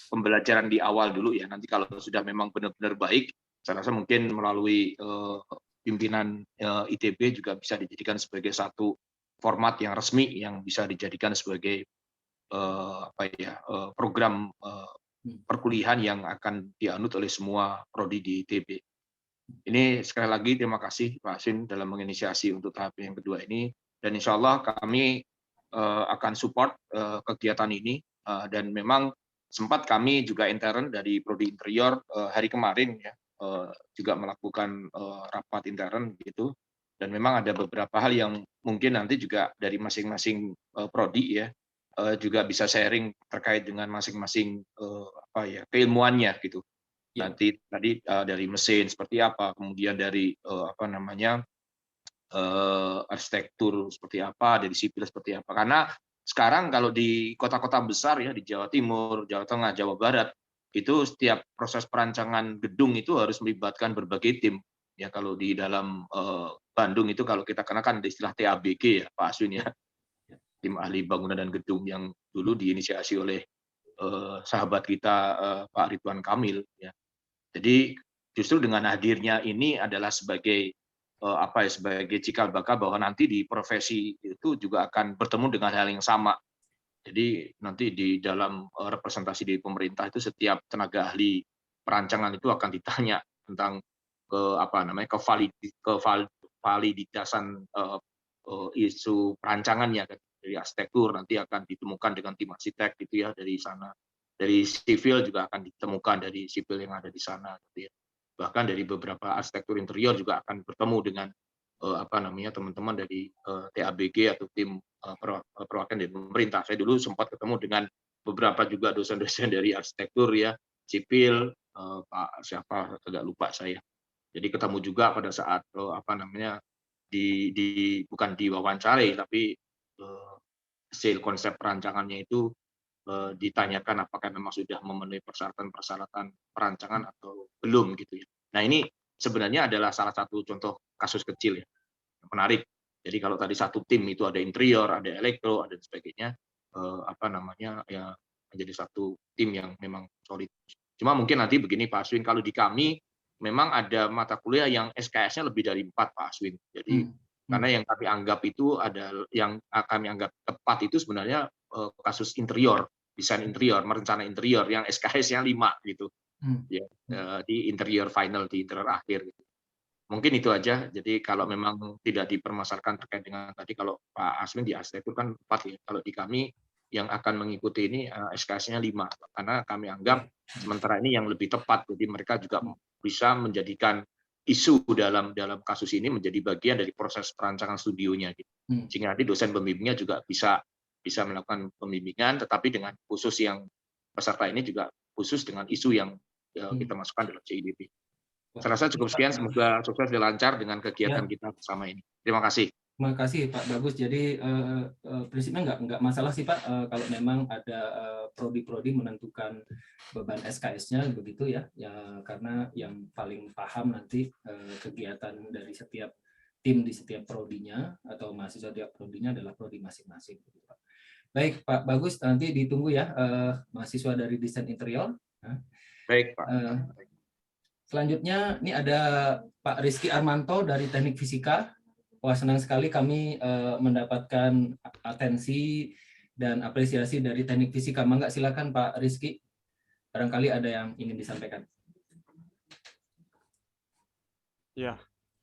F: pembelajaran di awal dulu ya. Nanti kalau sudah memang benar-benar baik, saya rasa mungkin melalui pimpinan ITB juga bisa dijadikan sebagai satu format yang resmi yang bisa dijadikan sebagai program perkuliahan yang akan dianut oleh semua prodi di ITB. Ini sekali lagi terima kasih Pak Aswin dalam menginisiasi untuk tahap yang kedua ini, dan insya Allah kami akan support kegiatan ini, dan memang sempat kami juga intern dari Prodi Interior hari kemarin ya juga melakukan rapat intern gitu, dan memang ada beberapa hal yang mungkin nanti juga dari masing-masing prodi ya juga bisa sharing terkait dengan masing-masing keilmuannya gitu. Nanti tadi dari mesin seperti apa, kemudian dari arsitektur seperti apa, dari sipil seperti apa. Karena sekarang kalau di kota-kota besar ya, di Jawa Timur, Jawa Tengah, Jawa Barat, itu setiap proses perancangan gedung itu harus melibatkan berbagai tim. Ya kalau di dalam Bandung itu kalau kita kenakan ada istilah TABG ya Pak Aswin ya, tim ahli bangunan dan gedung, yang dulu diinisiasi oleh sahabat kita Pak Ridwan Kamil ya. Jadi justru dengan hadirnya ini adalah sebagai sebagai cikal bakal bahwa nanti di profesi itu juga akan bertemu dengan hal yang sama. Jadi nanti di dalam representasi di pemerintah itu setiap tenaga ahli perancangan itu akan ditanya tentang kevaliditasan isu perancangannya dari arsitektur, nanti akan ditemukan dengan tim arsitek gitu ya dari sana. Dari sipil juga akan ditemukan dari sipil yang ada di sana gitu ya. Bahkan dari beberapa arsitektur interior juga akan bertemu dengan teman-teman dari TABG atau tim perwakilan dari pemerintah. Saya dulu sempat ketemu dengan beberapa juga dosen-dosen dari arsitektur ya, sipil, Pak siapa agak lupa saya. Jadi ketemu juga pada saat bukan diwawancari tapi hasil konsep perancangannya itu ditanyakan apakah memang sudah memenuhi persyaratan perancangan atau belum gitu ya. Nah ini sebenarnya adalah salah satu contoh kasus kecil ya, yang menarik. Jadi kalau tadi satu tim itu ada interior, ada elektro, ada sebagainya, ya menjadi satu tim yang memang solid. Cuma mungkin nanti begini Pak Aswin, kalau di kami memang ada mata kuliah yang SKS-nya lebih dari 4 Pak Aswin. Jadi karena yang kami anggap itu ada yang kami anggap tepat itu sebenarnya kasus interior, desain interior, merencana interior yang SKS-nya 5 gitu. Ya, di interior final, di interior akhir gitu. Mungkin itu aja. Jadi kalau memang tidak dipermasalahkan terkait dengan tadi, kalau Pak Aswin di arsitektur kan 4 ya. Kalau di kami yang akan mengikuti ini SKS-nya 5, karena kami anggap sementara ini yang lebih tepat. Jadi mereka juga bisa menjadikan isu dalam kasus ini menjadi bagian dari proses perancangan studionya gitu. Sehingga nanti dosen pembimbingnya juga bisa melakukan pembimbingan, tetapi dengan khusus yang peserta ini juga khusus dengan isu yang kita masukkan dalam CIDP. Saya rasa cukup sekian, semoga sukses dan lancar dengan kegiatan kita bersama ini. Terima kasih.
A: Terima kasih Pak Bagus. Jadi prinsipnya nggak masalah sih Pak kalau memang ada prodi-prodi menentukan beban SKS-nya begitu ya, karena yang paling paham nanti kegiatan dari setiap tim di setiap prodinya atau mahasiswa tiap prodinya adalah prodi masing-masing. Baik Pak Bagus, nanti ditunggu ya mahasiswa dari desain interior.
F: Baik Pak.
A: Selanjutnya ini ada Pak Rizky Armanto dari Teknik Fisika. Wah, senang sekali kami mendapatkan atensi dan apresiasi dari Teknik Fisika. Mangga silakan Pak Rizky. Barangkali ada yang ingin disampaikan.
G: Ya,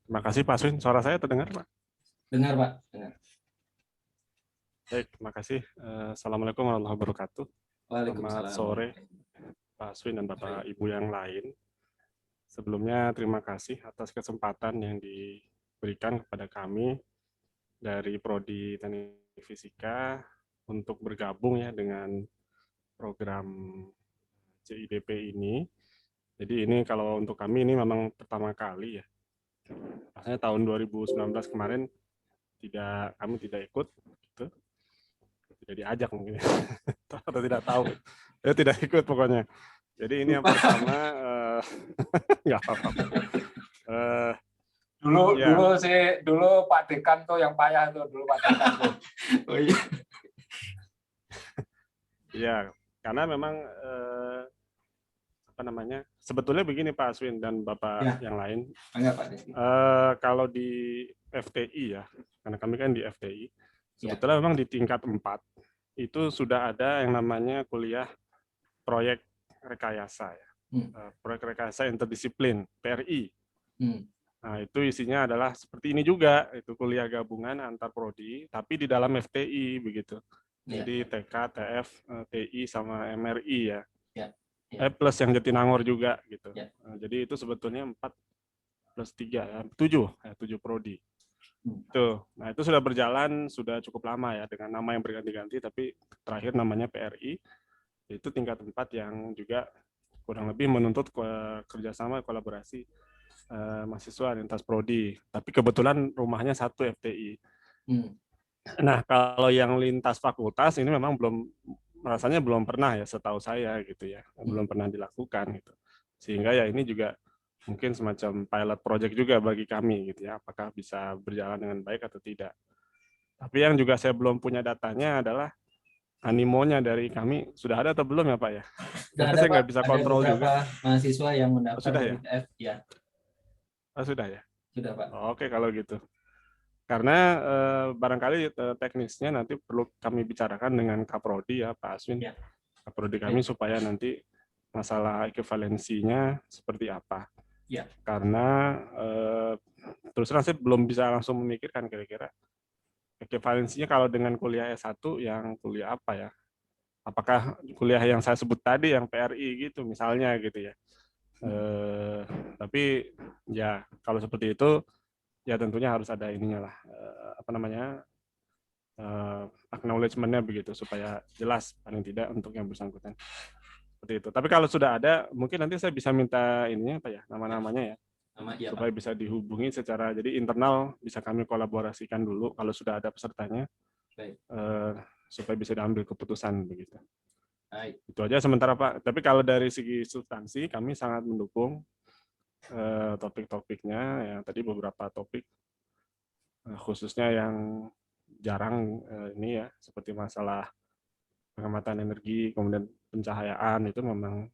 G: terima kasih Pak Aswin. Suara saya terdengar Pak?
A: Dengar Pak, dengar.
G: Baik, terima kasih. Assalamualaikum warahmatullahi wabarakatuh.
A: Waalaikumsalam.
G: Selamat sore Pak Aswin dan Bapak Ibu yang lain. Sebelumnya terima kasih atas kesempatan yang diberikan kepada kami dari Prodi Teknik Fisika untuk bergabung ya dengan program CIDP ini. Jadi ini kalau untuk kami ini memang pertama kali ya. Rasanya tahun 2019 kemarin kami tidak ikut gitu. Tidak diajak mungkin atau tidak tahu. Ya tidak ikut pokoknya. Jadi ini yang pertama nggak apa-apa.
D: Dulu Pak Dekan tuh yang payah tuh dulu Pak Dekan tuh.
A: Oh iya.
G: Iya, karena memang sebetulnya begini Pak Aswin dan Bapak yang lain. Kalau di FTI ya, karena kami kan di FTI, sebetulnya memang di tingkat 4 itu sudah ada yang namanya kuliah proyek rekayasa ya. Proyek rekayasa interdisiplin PRI. Nah, itu isinya adalah seperti ini juga, itu kuliah gabungan antar prodi, tapi di dalam FTI begitu. Jadi TK, TF, TI sama MRI ya. Plus yang Jatinangor juga gitu. Nah, jadi itu sebetulnya 4 plus 3 ya, 7 prodi. Tuh. Nah, itu sudah berjalan sudah cukup lama ya dengan nama yang berganti-ganti, tapi terakhir namanya PRI. Itu tingkat 4 yang juga kurang lebih menuntut kerjasama kolaborasi mahasiswa lintas prodi. Tapi kebetulan rumahnya satu FTI. Nah, kalau yang lintas fakultas ini memang rasanya belum pernah ya setahu saya gitu ya. Belum pernah dilakukan gitu. Sehingga ya ini juga mungkin semacam pilot project juga bagi kami gitu ya. Apakah bisa berjalan dengan baik atau tidak. Tapi yang juga saya belum punya datanya adalah animonya dari kami sudah ada atau belum ya Pak ya?
A: Sudah
G: saya nggak bisa kontrol juga.
A: Mahasiswa yang mendaftar
G: sudah ya?
A: TF, ya.
G: Sudah ya? Sudah
A: Pak.
G: Oke kalau gitu. Karena barangkali teknisnya nanti perlu kami bicarakan dengan Kaprodi ya Pak Aswin. Ya. Kaprodi kami supaya nanti masalah ekivalensinya seperti apa. Ya. Karena terus terang saya belum bisa langsung memikirkan kira-kira ekivalensinya kalau dengan kuliah S1 yang kuliah apa ya? Apakah kuliah yang saya sebut tadi yang PRI gitu misalnya gitu ya. Tapi ya kalau seperti itu ya tentunya harus ada ininya lah acknowledgement-nya begitu supaya jelas paling tidak untuk yang bersangkutan. Seperti itu. Tapi kalau sudah ada mungkin nanti saya bisa minta ininya apa ya nama-namanya ya. Supaya bisa dihubungi secara jadi internal bisa kami kolaborasikan dulu kalau sudah ada pesertanya supaya bisa diambil keputusan begitu. Itu aja sementara Pak. Tapi kalau dari segi substansi kami sangat mendukung topik-topiknya ya tadi beberapa topik khususnya yang jarang ini ya seperti masalah pengamatan energi kemudian pencahayaan itu memang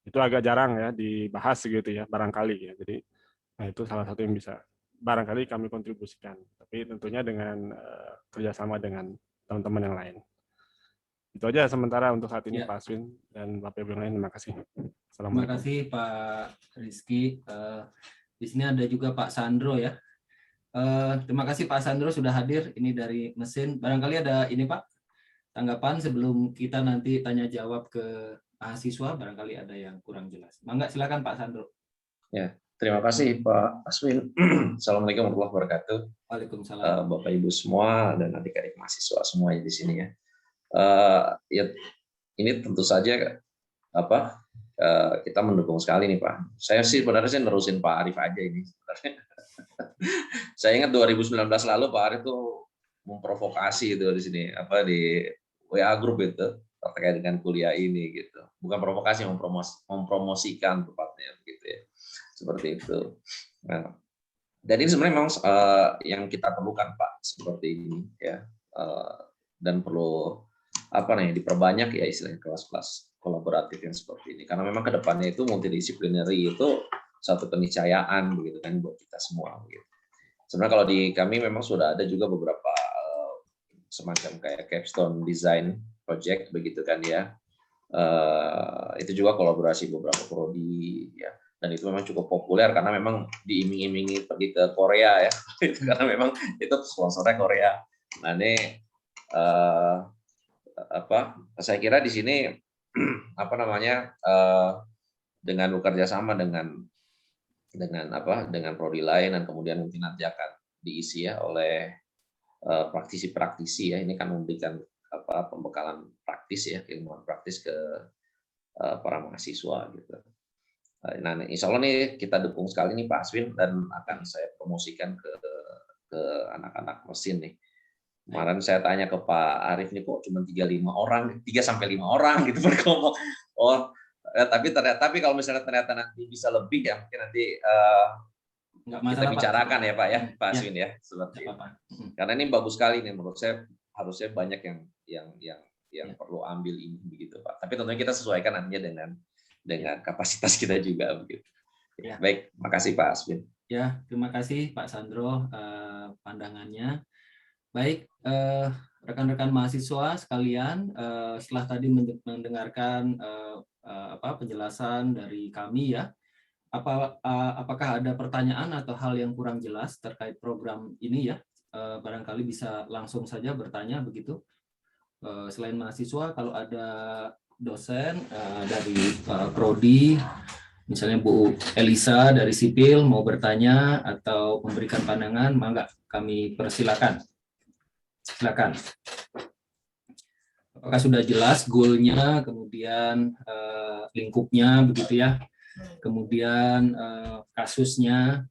G: itu agak jarang ya dibahas gitu ya barangkali ya. Jadi itu salah satu yang bisa barangkali kami kontribusikan. Tapi tentunya dengan kerjasama dengan teman-teman yang lain. Itu aja sementara untuk saat ini
A: Ya.
G: Pak Aswin dan Bapak Ibu yang lain. Terima kasih.
A: Terima
G: Assalamualaikum.
A: kasih Pak Rizky. Di sini ada juga Pak Sandro ya. Terima kasih Pak Sandro sudah hadir. Ini dari mesin. Barangkali ada ini Pak, tanggapan sebelum kita nanti tanya jawab ke mahasiswa. Barangkali ada yang kurang jelas. Mangga silakan Pak Sandro.
H: Ya, terima kasih Pak Aswin. Assalamualaikum warahmatullahi wabarakatuh.
A: Waalaikumsalam.
H: Bapak Ibu semua dan adik-adik mahasiswa semua di sini ya. Ya, ini tentu saja kita mendukung sekali nih Pak. Saya sih sebenarnya nerusin Pak Arief aja ini. Saya ingat 2019 lalu Pak Arief tuh memprovokasi itu di sini di WA Group itu terkait dengan kuliah ini gitu. Bukan provokasi, mempromosikan tepatnya begitu ya. Seperti itu. Nah, dan ini sebenarnya memang yang kita perlukan Pak seperti ini ya. Dan perlu diperbanyak ya istilahnya kelas-kelas kolaboratif yang seperti ini. Karena memang kedepannya itu multidisciplinary itu satu keniscayaan begitu kan buat kita semua begitu. Sebenarnya kalau di kami memang sudah ada juga beberapa semacam kayak capstone design project begitu kan ya. Itu juga kolaborasi beberapa prodi ya. Dan itu memang cukup populer karena memang diiming-imingi pergi ke Korea ya. Karena memang itu sponsornya Korea. Nah ini saya kira di sini dengan bekerja sama dengan prodi lain dan kemudian mungkin nanti akan diisi ya oleh praktisi-praktisi ya, ini kan memberikan pembekalan praktis ya, ilmuwan praktis ke para mahasiswa gitu. Nah, insya Allah nih kita dukung sekali nih Pak Aswin dan akan saya promosikan ke anak-anak mesin nih. Kemarin saya tanya ke Pak Arief nih kok cuma 3-5 orang gitu berkelompok. Tapi kalau misalnya ternyata nanti bisa lebih ya mungkin nanti kita bicarakan ya Pak ya, Pak Aswin ya seperti itu. Karena ini bagus sekali nih menurut saya, harusnya banyak yang perlu ambil ini begitu Pak. Tapi tentunya kita sesuaikan nantinya dengan kapasitas kita juga begitu. Ya. Baik, makasih Pak Aswin.
A: Ya, terima kasih Pak Sandro pandangannya. Baik, rekan-rekan mahasiswa sekalian, setelah tadi mendengarkan penjelasan dari kami ya, apakah ada pertanyaan atau hal yang kurang jelas terkait program ini ya? Barangkali bisa langsung saja bertanya begitu. Selain mahasiswa, kalau ada dosen dari prodi, misalnya Bu Elisa dari sipil mau bertanya atau memberikan pandangan, mangga kami persilakan. Silakan. Apakah sudah jelas goalnya, kemudian lingkupnya begitu ya, kemudian kasusnya,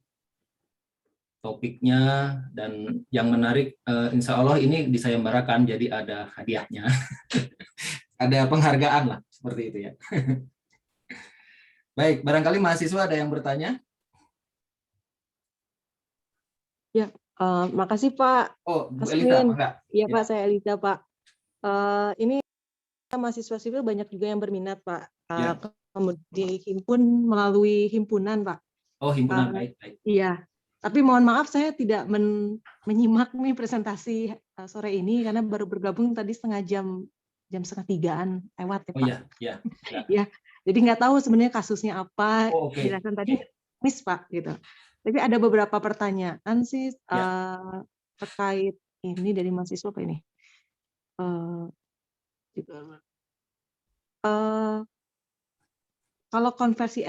A: topiknya, dan yang menarik, insya Allah ini disayembarakan jadi ada hadiahnya, ada penghargaan lah seperti itu ya. Baik, barangkali mahasiswa ada yang bertanya?
I: Ya. Makasih Pak.
A: Oh, Bu Elisa, enggak?
I: Iya Pak, saya Elisa Pak. Ini mahasiswa sipil banyak juga yang berminat Pak. Kemudian dihimpun melalui himpunan Pak.
A: Oh, himpunan, baik.
I: Iya. Tapi mohon maaf saya tidak menyimak nih presentasi sore ini karena baru bergabung tadi jam 2:30 lewat ya Pak.
A: Oh iya, iya.
I: Ya. Jadi nggak tahu sebenarnya kasusnya apa. Jelasan tadi miss Pak gitu. Tapi ada beberapa pertanyaan sih terkait ini dari mahasiswa Pak ini. Kalau konversi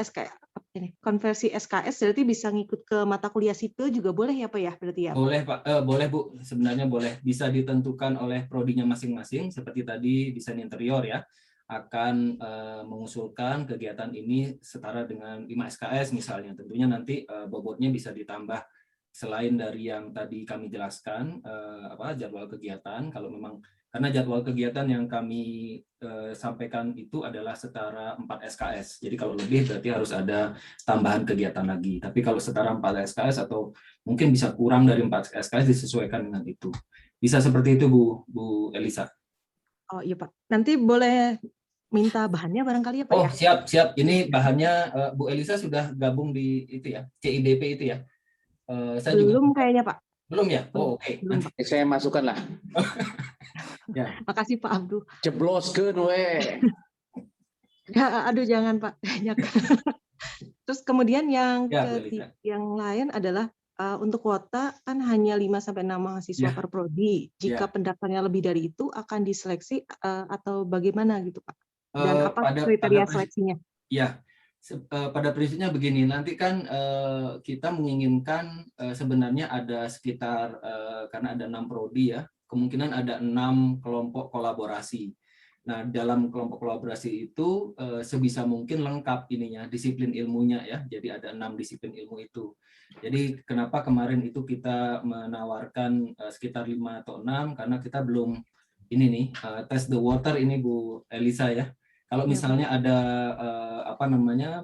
I: SKS berarti bisa ngikut ke mata kuliah sipil juga boleh ya Pak ya berarti ya?
A: Boleh Pak, boleh Bu, sebenarnya boleh. Bisa ditentukan oleh prodinya masing-masing seperti tadi desain interior ya. Akan mengusulkan kegiatan ini setara dengan 5 SKS misalnya. Tentunya nanti bobotnya bisa ditambah selain dari yang tadi kami jelaskan jadwal kegiatan. Kalau memang karena jadwal kegiatan yang kami sampaikan itu adalah setara 4 SKS. Jadi kalau lebih berarti harus ada tambahan kegiatan lagi. Tapi kalau setara 4 SKS atau mungkin bisa kurang dari 4 SKS disesuaikan dengan itu. Bisa seperti itu Bu Elisa.
I: Oh iya Pak. Nanti boleh minta bahannya barangkali ya Pak ya?
A: Oh siap. Ini bahannya Bu Elisa sudah gabung di itu ya, CIDP itu ya?
I: Belum kayaknya Pak.
A: Belum ya? Oh oke.
B: Nanti saya masukkan lah.
A: Ya.
I: Makasih Pak Abdul.
B: Jebloskeun we.
I: Ya, aduh jangan Pak. Terus kemudian yang
A: Ya,
I: yang lain adalah untuk kuota kan hanya 5-6 mahasiswa
A: Ya.
I: per prodi. Jika
A: Ya.
I: pendaftarnya lebih dari itu akan diseleksi atau bagaimana gitu Pak? Dan apa kriteria seleksinya?
A: Ya, pada prinsipnya begini. Nanti kan kita menginginkan sebenarnya ada sekitar karena ada 6 prodi ya, kemungkinan ada 6 kelompok kolaborasi. Nah, dalam kelompok kolaborasi itu sebisa mungkin lengkap ininya, disiplin ilmunya ya. Jadi ada 6 disiplin ilmu itu. Jadi kenapa kemarin itu kita menawarkan sekitar 5 atau 6 karena kita belum ini nih test the water ini Bu Elisa ya. Kalau misalnya ada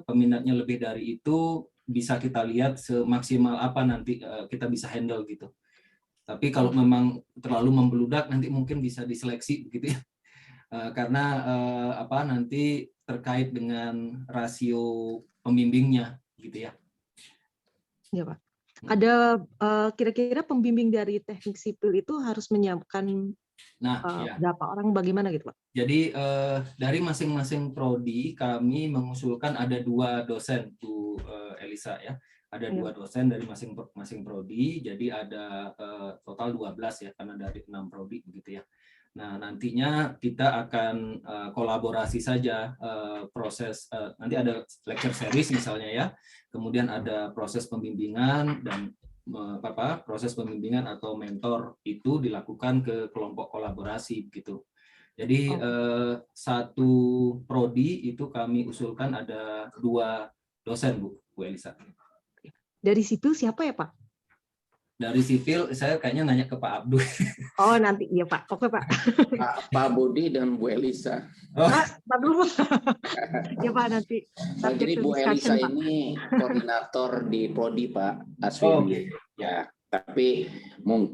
A: peminatnya lebih dari itu, bisa kita lihat semaksimal apa nanti kita bisa handle gitu. Tapi kalau memang terlalu membeludak nanti mungkin bisa diseleksi begitu ya. Karena nanti terkait dengan rasio pembimbingnya gitu ya.
I: Iya Pak. Ada kira-kira pembimbing dari teknik sipil itu harus menyiapkan berapa orang bagaimana gitu Pak?
A: Jadi dari masing-masing prodi kami mengusulkan ada 2 dosen Bu Elisa ya. Ada 2 dosen dari masing-masing prodi. Jadi ada total 12 ya karena dari 6 prodi begitu ya. Nah, nantinya kita akan kolaborasi saja proses nanti ada lecture series misalnya ya. Kemudian ada proses pembimbingan dan proses pembimbingan atau mentor itu dilakukan ke kelompok kolaborasi gitu. Jadi satu prodi itu kami usulkan ada 2 dosen Bu Elisa.
I: Dari sipil siapa ya Pak?
A: Dari sipil saya kayaknya nanya ke Pak Abdul.
I: Oh nanti iya Pak, oke Pak.
B: Pak Budi dan Bu Elisa.
I: Pak dulu. Ya Pak nanti.
B: Nah, jadi Bu Elisa Pak. Ini koordinator di prodi Pak Aswin.
A: Okay.
B: Ya, tapi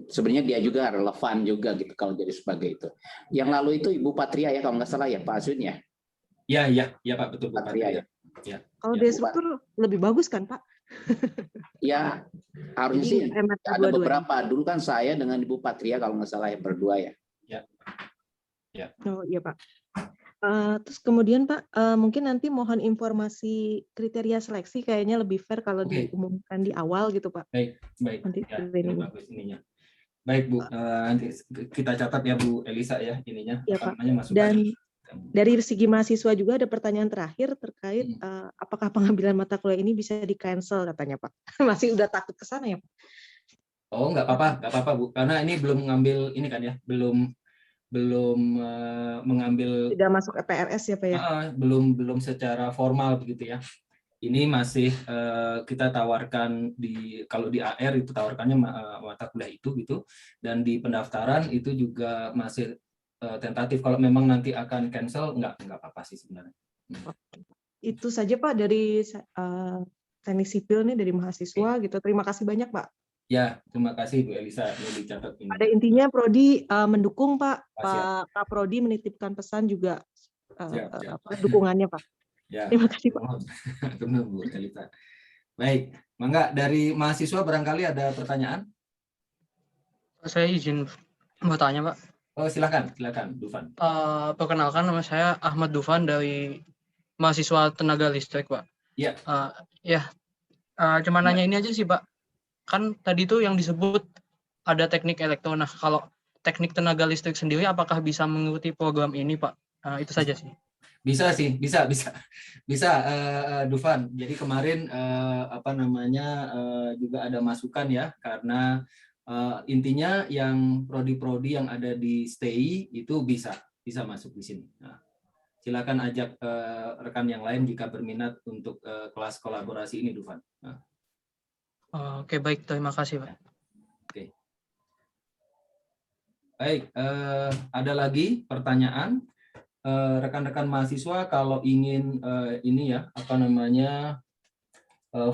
B: sebenarnya dia juga relevan juga gitu kalau jadi sebagai itu. Yang lalu itu Ibu Patria ya kalau nggak salah ya Pak Aswin ya.
A: Ya Pak betul Bu Patria.
I: Ya. Kalau dari struktur lebih bagus kan Pak?
B: Ya, harusnya sih ada beberapa. Dulu kan saya dengan Ibu Patria kalau nggak salah yang berdua ya.
A: Ya.
I: Oh iya Pak. Terus kemudian Pak, mungkin nanti mohon informasi kriteria seleksi kayaknya lebih fair kalau diumumkan di awal gitu Pak.
A: Baik.
I: Nanti
A: Ya, ini bagus ininya. Baik Bu, nanti kita catat ya Bu Elisa ya ininya.
I: Ya Pak. Dan dari segi mahasiswa juga ada pertanyaan terakhir terkait apakah pengambilan mata kuliah ini bisa di-cancel katanya Pak. Masih udah takut ke sana ya Pak?
A: Oh nggak apa-apa Bu, karena ini belum mengambil ini kan ya, belum mengambil.
I: Tidak masuk EPRS ya Pak ya?
A: Belum secara formal begitu ya. Ini masih kita tawarkan kalau di AR itu tawarkannya mata kuliah itu gitu, dan di pendaftaran itu juga masih tentatif. Kalau memang nanti akan cancel nggak apa-apa sih sebenarnya.
I: Itu saja Pak dari teknik sipil nih dari mahasiswa gitu. Terima kasih banyak Pak.
A: Ya, terima kasih Bu Elisa ini dicatat ini.
I: Pada intinya Prodi mendukung Pak. Pak Prodi menitipkan pesan juga dukungannya Pak.
A: Ya.
I: Terima kasih Pak.
A: Benar Bu Elisa. Baik, Mangga dari mahasiswa barangkali ada pertanyaan?
J: Saya izin mau tanya Pak.
A: Oh silakan Dufan.
J: Perkenalkan nama saya Ahmad Dufan dari mahasiswa tenaga listrik Pak.
A: Iya.
J: Cuma nanya ini aja sih Pak. Kan tadi tuh yang disebut ada teknik elektro. Nah kalau teknik tenaga listrik sendiri apakah bisa mengikuti program ini Pak? Itu saja sih.
A: Bisa Dufan. Jadi kemarin juga ada masukan ya, karena intinya yang prodi-prodi yang ada di STI itu bisa masuk di sini. Nah, silakan ajak rekan yang lain jika berminat untuk kelas kolaborasi ini, Dufan. Nah.
J: Oke, baik, terima kasih Pak.
A: Oke. Baik, ada lagi pertanyaan? Rekan-rekan mahasiswa kalau ingin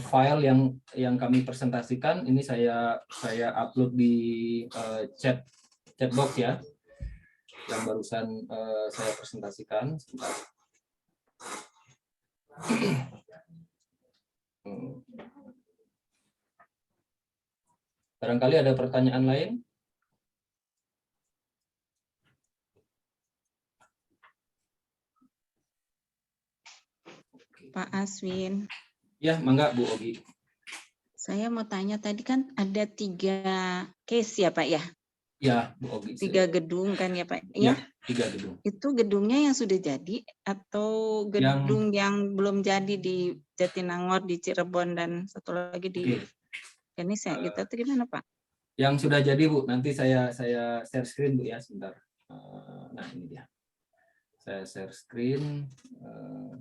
A: file yang kami presentasikan ini saya upload di chat box ya, yang barusan saya presentasikan. Sebentar. Barangkali ada pertanyaan lain?
E: Pak Aswin.
A: Ya, mangga Bu Ogi.
E: Saya mau tanya, tadi kan ada 3 case ya Pak ya?
A: Ya, Bu Ogi.
E: 3 gedung kan ya Pak?
A: Ya, 3 gedung.
E: Itu gedungnya yang sudah jadi atau gedung yang belum jadi di Jatinangor, di Cirebon, dan satu lagi di Indonesia gitu, atau gimana Pak?
A: Yang sudah jadi Bu, nanti saya share screen Bu ya, sebentar. Nah ini dia. Saya share screen,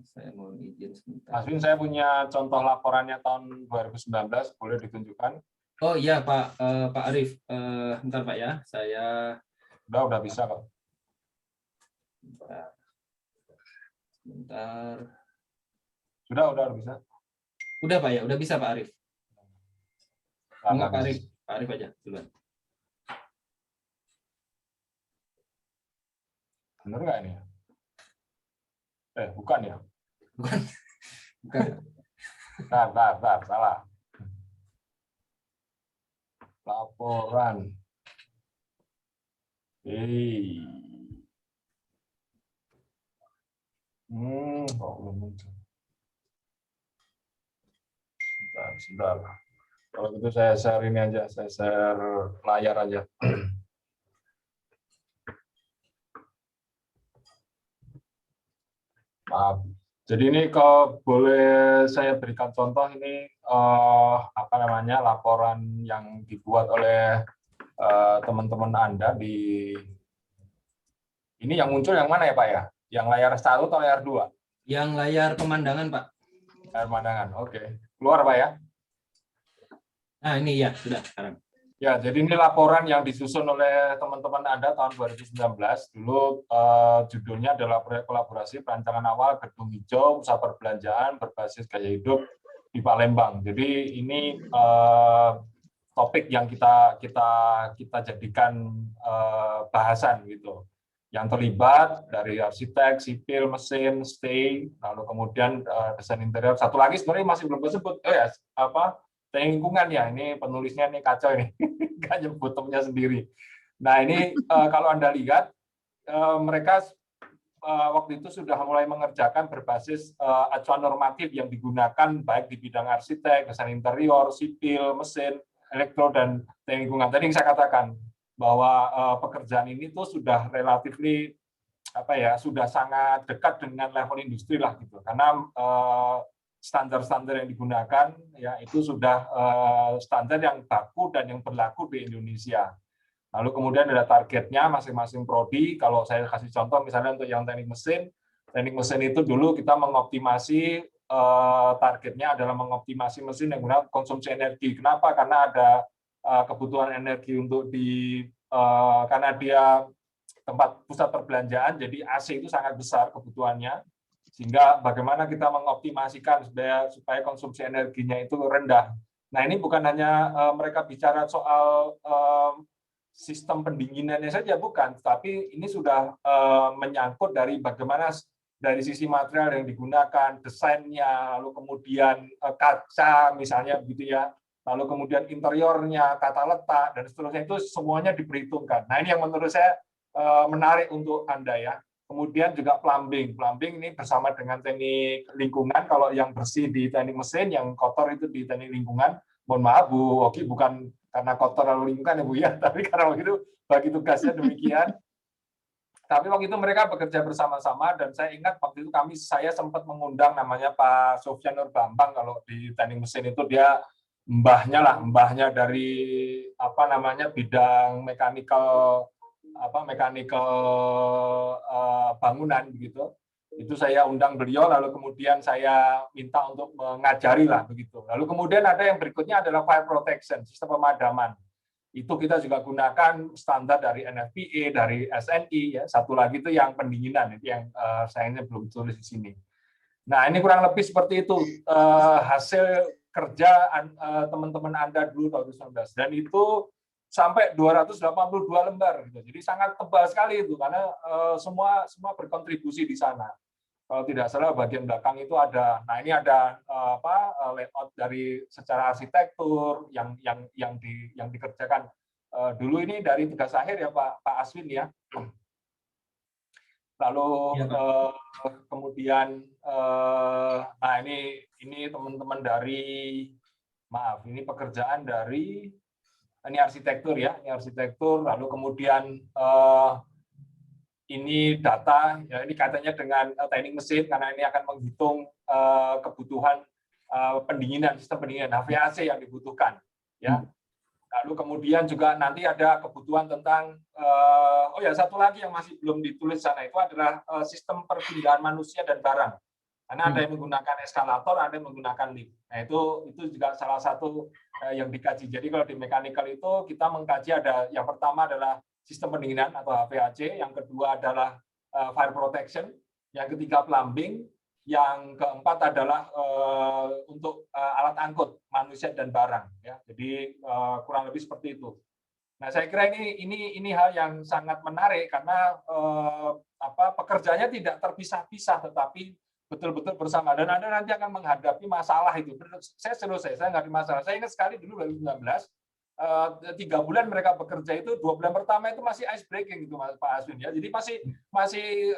A: saya mohon izin sebentar.
D: Aswin, saya punya contoh laporannya tahun 2019, boleh ditunjukkan?
A: Oh iya Pak Arif, bentar Pak ya, saya
D: udah bisa kok.
A: Bentar.
D: Udah bisa.
A: Udah Pak ya, udah bisa Pak Arif. Enggak Pak Arif aja duluan.
D: Bener nggak ini? Bukan ya?
A: Bukan.
D: Bentar, salah. Laporan. Kok belum muncul? Sebentar. Kalau gitu saya share ini aja, saya share layar aja. Maaf. Jadi ini kalau boleh saya berikan contoh ini laporan yang dibuat oleh teman-teman Anda di ini yang muncul yang mana ya Pak ya? Yang layar 1 atau layar 2?
A: Yang layar pemandangan Pak.
D: Layar pemandangan, oke. Keluar Pak ya?
A: Nah ini ya, sudah sekarang.
D: Ya, jadi ini laporan yang disusun oleh teman-teman Anda tahun 2019. Dulu judulnya adalah proyek kolaborasi perancangan awal gedung hijau pusat perbelanjaan berbasis gaya hidup di Palembang. Jadi ini topik yang kita jadikan bahasan gitu. Yang terlibat dari arsitek, sipil, mesin, stay, lalu kemudian desain interior. Satu lagi sebenarnya masih belum disebut. Oh ya, teknik lingkungan ya, ini penulisnya nih kacau ini, nggak nyebut temennya sendiri. Nah ini kalau Anda lihat, mereka waktu itu sudah mulai mengerjakan berbasis acuan normatif yang digunakan baik di bidang arsitek, desain interior, sipil, mesin, elektro, dan teknik lingkungan. Tadi yang saya katakan, bahwa pekerjaan ini tuh sudah relatif sudah sangat dekat dengan level industri lah gitu, karena standar-standar yang digunakan ya itu sudah standar yang baku dan yang berlaku di Indonesia. Lalu kemudian ada targetnya masing-masing prodi. Kalau saya kasih contoh misalnya untuk yang teknik mesin itu dulu kita mengoptimasi targetnya adalah mengoptimasi mesin yang menggunakan konsumsi energi. Kenapa? Karena ada kebutuhan energi untuk karena dia tempat pusat perbelanjaan, jadi AC itu sangat besar kebutuhannya. Sehingga bagaimana kita mengoptimasikan supaya konsumsi energinya itu rendah. Nah ini bukan hanya mereka bicara soal sistem pendinginannya saja, bukan, tapi ini sudah menyangkut dari bagaimana dari sisi material yang digunakan, desainnya, lalu kemudian kaca misalnya gitu ya, lalu kemudian interiornya, tata letak, dan seterusnya itu semuanya diperhitungkan. Nah ini yang menurut saya menarik untuk Anda ya. Kemudian juga plumbing ini bersama dengan teknik lingkungan. Kalau yang bersih di teknik mesin, yang kotor itu di teknik lingkungan. Mohon maaf Bu Oki, bukan karena kotor lalu lingkungan ya Bu ya, tapi karena begitu bagi tugasnya demikian. Tapi waktu itu mereka bekerja bersama-sama dan saya ingat waktu itu saya sempat mengundang namanya Pak Sofyan Nurbambang. Kalau di teknik mesin itu dia mbahnya dari bidang mekanikal bangunan begitu. Itu saya undang beliau, lalu kemudian saya minta untuk mengajari lah begitu. Lalu kemudian ada yang berikutnya adalah fire protection, sistem pemadaman. Itu kita juga gunakan standar dari NFPA, dari SNI ya. Satu lagi itu yang pendinginan, itu yang sayangnya belum tulis di sini. Nah, ini kurang lebih seperti itu hasil kerja teman-teman Anda dulu tahun 2019, dan itu sampai 282 lembar gitu. Jadi sangat tebal sekali itu karena semua berkontribusi di sana. Kalau tidak salah bagian belakang itu ada. Nah, ini ada layout dari secara arsitektur yang dikerjakan dulu ini dari tugas akhir ya Pak Aswin ya. Lalu
A: Ya,
D: kemudian nah ini teman-teman dari, maaf, ini pekerjaan dari, ini arsitektur ya, ini arsitektur. Lalu kemudian ini data, ya ini katanya dengan teknik mesin karena ini akan menghitung kebutuhan pendinginan, sistem pendinginan HVAC yang dibutuhkan, ya. Lalu kemudian juga nanti ada kebutuhan tentang oh ya, satu lagi yang masih belum ditulis sana itu adalah sistem perpindahan manusia dan barang. Karena ada yang menggunakan eskalator, ada yang menggunakan lift. Nah, itu juga salah satu yang dikaji. Jadi kalau di mechanical itu kita mengkaji ada yang pertama adalah sistem pendinginan atau HVAC, yang kedua adalah fire protection, yang ketiga plumbing, yang keempat adalah untuk alat angkut manusia dan barang, ya. Jadi kurang lebih seperti itu. Nah, saya kira ini hal yang sangat menarik karena pekerjaannya tidak terpisah-pisah, tetapi betul-betul bersama, dan Anda nanti akan menghadapi masalah itu. Saya nggak ada masalah. Saya ingat sekali dulu 2019, 3 bulan mereka bekerja itu, 2 bulan pertama itu masih ice breaking gitu, Pak Aswin, ya. Jadi masih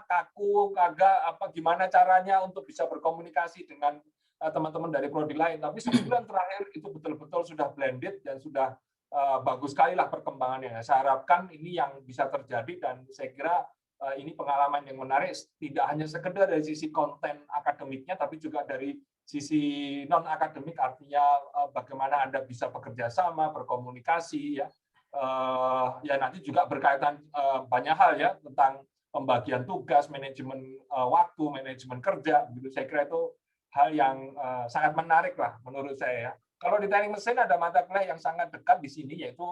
D: kaku, kagak gimana caranya untuk bisa berkomunikasi dengan teman-teman dari prodi lain. Tapi sebulan terakhir itu betul-betul sudah blended dan sudah bagus sekali lah perkembangannya. Saya harapkan ini yang bisa terjadi, dan saya kira ini pengalaman yang menarik, tidak hanya sekedar dari sisi konten akademiknya, tapi juga dari sisi non akademik, artinya bagaimana Anda bisa bekerja sama, berkomunikasi, ya. Ya nanti juga berkaitan banyak hal ya tentang pembagian tugas, manajemen waktu, manajemen kerja, gitu. Saya kira itu hal yang sangat menarik lah menurut saya, ya. Kalau di teknik mesin ada mata kuliah yang sangat dekat di sini, yaitu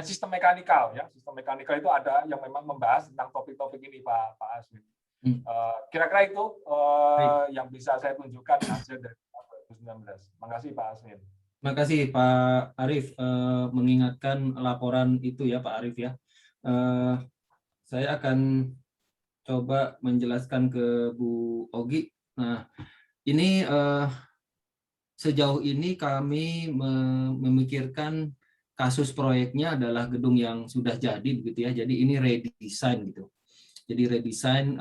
D: sistem mekanikal, ya. Sistem mekanikal itu ada yang memang membahas tentang topik-topik ini, Pak Aswin. Kira-kira itu yang bisa saya tunjukkan hasil dari 2019. Terima kasih, Pak Aswin.
A: Terima kasih Pak Arief, mengingatkan laporan itu ya Pak Arief, ya. Saya akan coba menjelaskan ke Bu Ogi. Nah, ini sejauh ini kami memikirkan kasus proyeknya adalah gedung yang sudah jadi, begitu ya. Jadi ini redesign gitu. Jadi redesign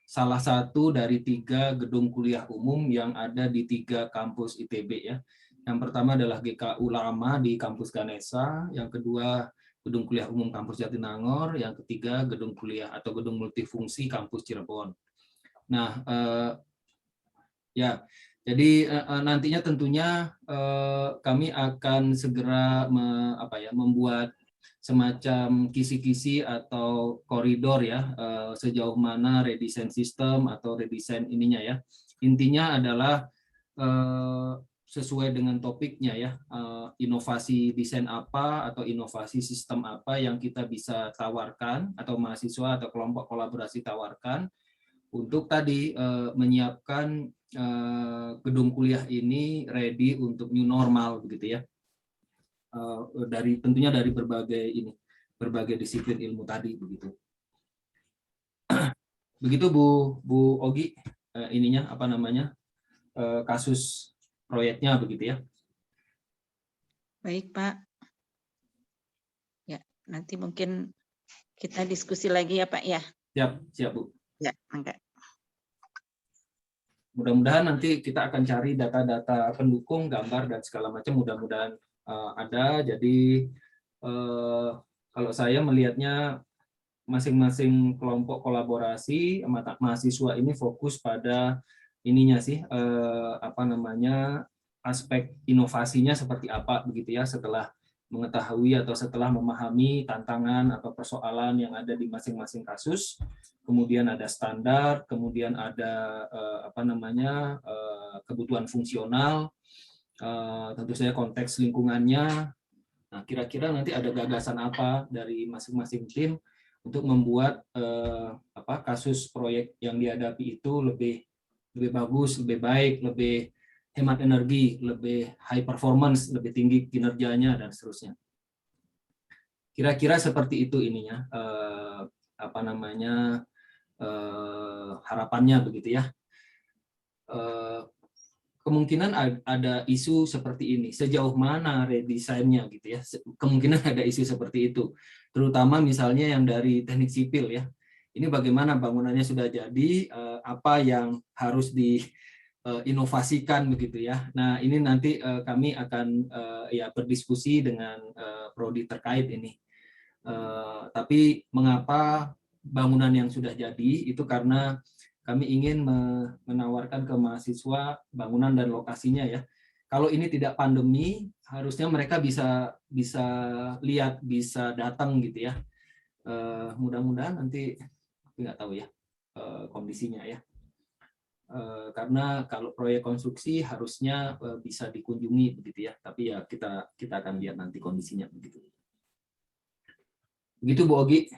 A: salah satu dari 3 gedung kuliah umum yang ada di 3 kampus ITB, ya. Yang pertama adalah GKU Lama di kampus Ganesha, yang kedua gedung kuliah umum kampus Jatinangor, yang ketiga gedung kuliah atau gedung multifungsi kampus Cirebon. Nah, ya, jadi nantinya tentunya kami akan segera membuat semacam kisi-kisi atau koridor, ya, sejauh mana redesign sistem atau redesign ininya, ya. Intinya adalah sesuai dengan topiknya, ya, inovasi desain apa atau inovasi sistem apa yang kita bisa tawarkan atau mahasiswa atau kelompok kolaborasi tawarkan untuk tadi menyiapkan gedung kuliah ini ready untuk new normal, begitu ya. Tentunya dari berbagai disiplin ilmu tadi, begitu. Begitu Bu Ogi, kasus proyeknya, begitu ya.
E: Baik Pak. Ya, nanti mungkin kita diskusi lagi ya Pak, ya.
A: Siap Bu.
E: Ya, enggak.
A: Mudah-mudahan nanti kita akan cari data-data pendukung, gambar dan segala macam, mudah-mudahan ada. Jadi kalau saya melihatnya masing-masing kelompok kolaborasi mahasiswa ini fokus pada ininya sih, aspek inovasinya seperti apa, begitu ya, setelah mengetahui atau setelah memahami tantangan atau persoalan yang ada di masing-masing kasus. Kemudian ada standar, kemudian ada kebutuhan fungsional, tentu saja konteks lingkungannya. Nah, kira-kira nanti ada gagasan apa dari masing-masing tim untuk membuat kasus proyek yang dihadapi itu lebih bagus, lebih baik, lebih hemat energi, lebih high performance, lebih tinggi kinerjanya dan seterusnya. Kira-kira seperti itu ininya, harapannya, begitu ya. kemungkinan ada isu seperti ini. Sejauh mana redesainnya gitu ya? Kemungkinan ada isu seperti itu. Terutama misalnya yang dari teknik sipil ya. Ini bagaimana bangunannya sudah jadi, apa yang harus diinovasikan begitu ya. Nah, ini nanti kami akan ya berdiskusi dengan prodi terkait ini. Tapi mengapa bangunan yang sudah jadi itu karena kami ingin menawarkan ke mahasiswa bangunan dan lokasinya ya. Kalau ini tidak pandemi, harusnya mereka bisa lihat, bisa datang gitu ya. Mudah-mudahan nanti nggak tahu ya kondisinya ya. Karena kalau proyek konstruksi harusnya bisa dikunjungi begitu ya. Tapi ya kita akan lihat nanti kondisinya begitu. Begitu Bu Ogi.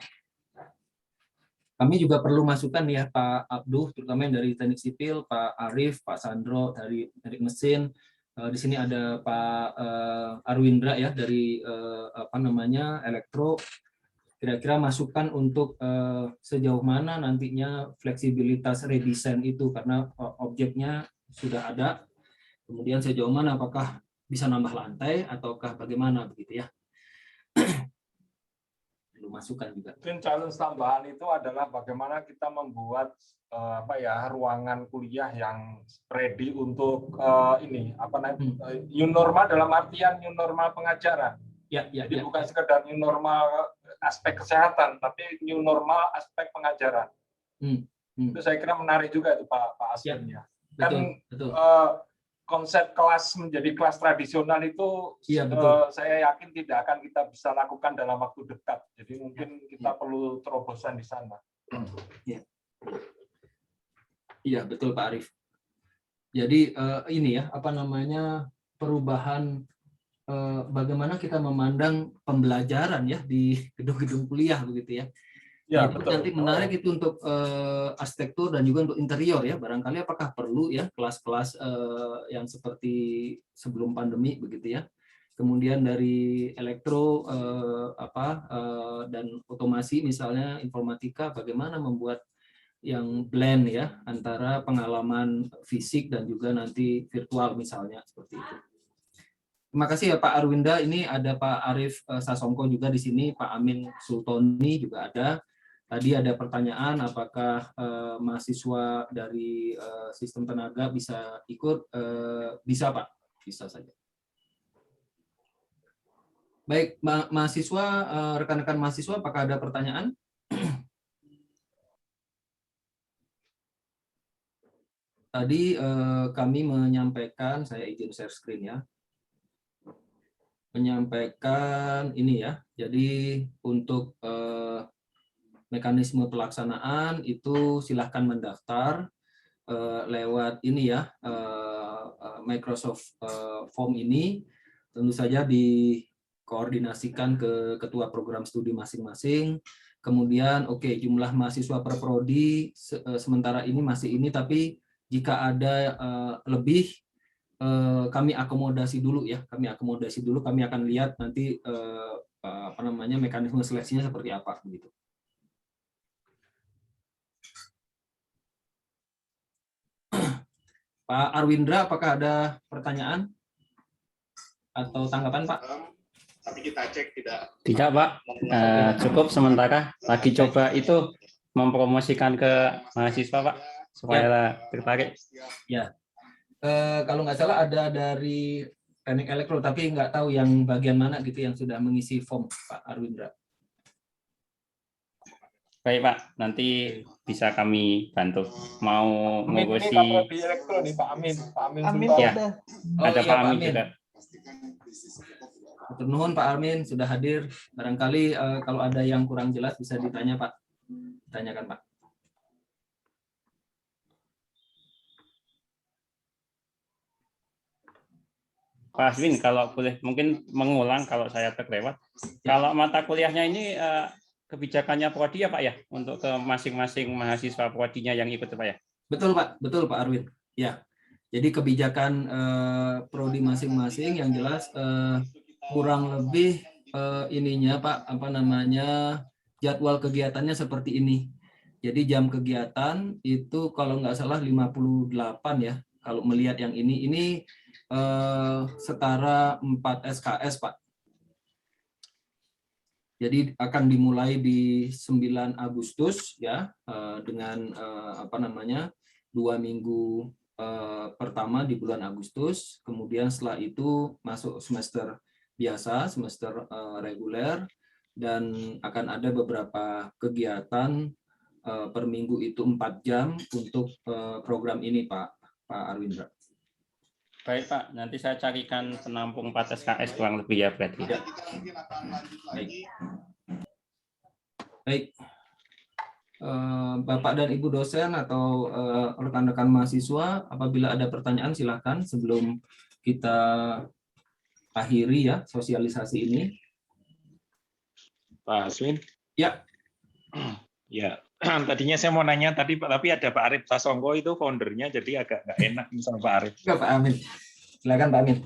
A: Kami juga perlu masukan ya Pak Abduh, terutama yang dari teknik sipil, Pak Arif, Pak Sandro dari teknik mesin. Di sini ada Pak Arwindra ya dari apa namanya elektro. Kira-kira masukan untuk sejauh mana nantinya fleksibilitas redesign itu, karena objeknya sudah ada. Kemudian sejauh mana apakah bisa nambah lantai ataukah bagaimana begitu ya. Masukan juga.
D: Mungkin challenge tambahan itu adalah bagaimana kita membuat ruangan kuliah yang ready untuk new normal dalam artian new normal pengajaran. Jadi bukan sekedar new normal aspek kesehatan, tapi new normal aspek pengajaran. Itu saya kira menarik juga itu Pak Aswin ya. Betul. Konsep kelas menjadi kelas tradisional itu saya yakin tidak akan kita bisa lakukan dalam waktu dekat. Jadi mungkin kita perlu terobosan di sana.
A: Iya, betul Pak Arif. Jadi ini ya, apa namanya, perubahan bagaimana kita memandang pembelajaran ya di gedung-gedung kuliah begitu ya. Ya, betul. Nanti menarik itu untuk arsitektur dan juga untuk interior ya. Barangkali apakah perlu ya kelas-kelas yang seperti sebelum pandemi begitu ya. Kemudian dari elektro dan otomasi misalnya informatika, bagaimana membuat yang blend ya antara pengalaman fisik dan juga nanti virtual misalnya seperti itu. Terima kasih ya Pak Arwinda. Ini ada Pak Arif Sasongko juga di sini, Pak Amin Sultoni juga ada. Tadi ada pertanyaan apakah mahasiswa dari sistem tenaga bisa ikut? Bisa Pak, bisa saja. Baik, mahasiswa, rekan-rekan mahasiswa, apakah ada pertanyaan? Tadi kami menyampaikan, saya izin share screen ya, menyampaikan ini ya, jadi untuk mekanisme pelaksanaan itu silahkan mendaftar lewat ini ya, Microsoft Form ini, tentu saja dikoordinasikan ke ketua program studi masing-masing. Kemudian jumlah mahasiswa per prodi sementara ini masih ini, tapi jika ada lebih kami akomodasi dulu ya, kami akan lihat nanti mekanisme seleksinya seperti apa begitu. Pak Arwindra, apakah ada pertanyaan atau tanggapan, Pak?
K: Tapi kita cek tidak.
L: Tidak, Pak. Cukup sementara. Lagi coba itu mempromosikan ke mahasiswa, Pak, supaya tertarik.
A: Ya. Kalau nggak salah ada dari teknik elektro, tapi nggak tahu yang bagian mana gitu yang sudah mengisi form, Pak Arwindra.
L: Baik Pak, nanti bisa kami bantu. Mau ngurusi
D: Pak Amin.
L: Ya, ada Pak Amin juga.
A: Matur nuwun Pak Amin sudah hadir. Barangkali kalau ada yang kurang jelas bisa ditanya Pak. Tanyakan Pak.
L: Pak Aswin, kalau boleh mungkin mengulang kalau saya terlewat. Kalau mata kuliahnya ini kebijakannya prodi ya Pak ya, untuk ke masing-masing mahasiswa prodinya yang ikut Pak ya?
A: Betul Pak Arwin. Ya, jadi kebijakan prodi masing-masing yang jelas kurang lebih ininya Pak, jadwal kegiatannya seperti ini. Jadi jam kegiatan itu kalau nggak salah 58 ya, kalau melihat yang ini setara 4 SKS, Pak. Jadi akan dimulai di 9 Agustus ya, dengan 2 minggu pertama di bulan Agustus, kemudian setelah itu masuk semester biasa, semester reguler, dan akan ada beberapa kegiatan per minggu itu 4 jam untuk program ini, Pak Arwindra.
L: Baik Pak, nanti saya carikan penampung 4 SKS kurang lebih ya berarti.
A: Ya. Baik. Bapak dan Ibu dosen atau rekan-rekan mahasiswa, apabila ada pertanyaan silakan sebelum kita akhiri ya sosialisasi ini.
M: Pak Aswin.
A: Ya.
M: Ya, tadinya saya mau nanya tadi, tapi ada Pak Arif Sasongko itu foundernya, jadi agak nggak enak sama Pak Arif.
A: Enggak, Pak Amin. Silakan Pak Amin.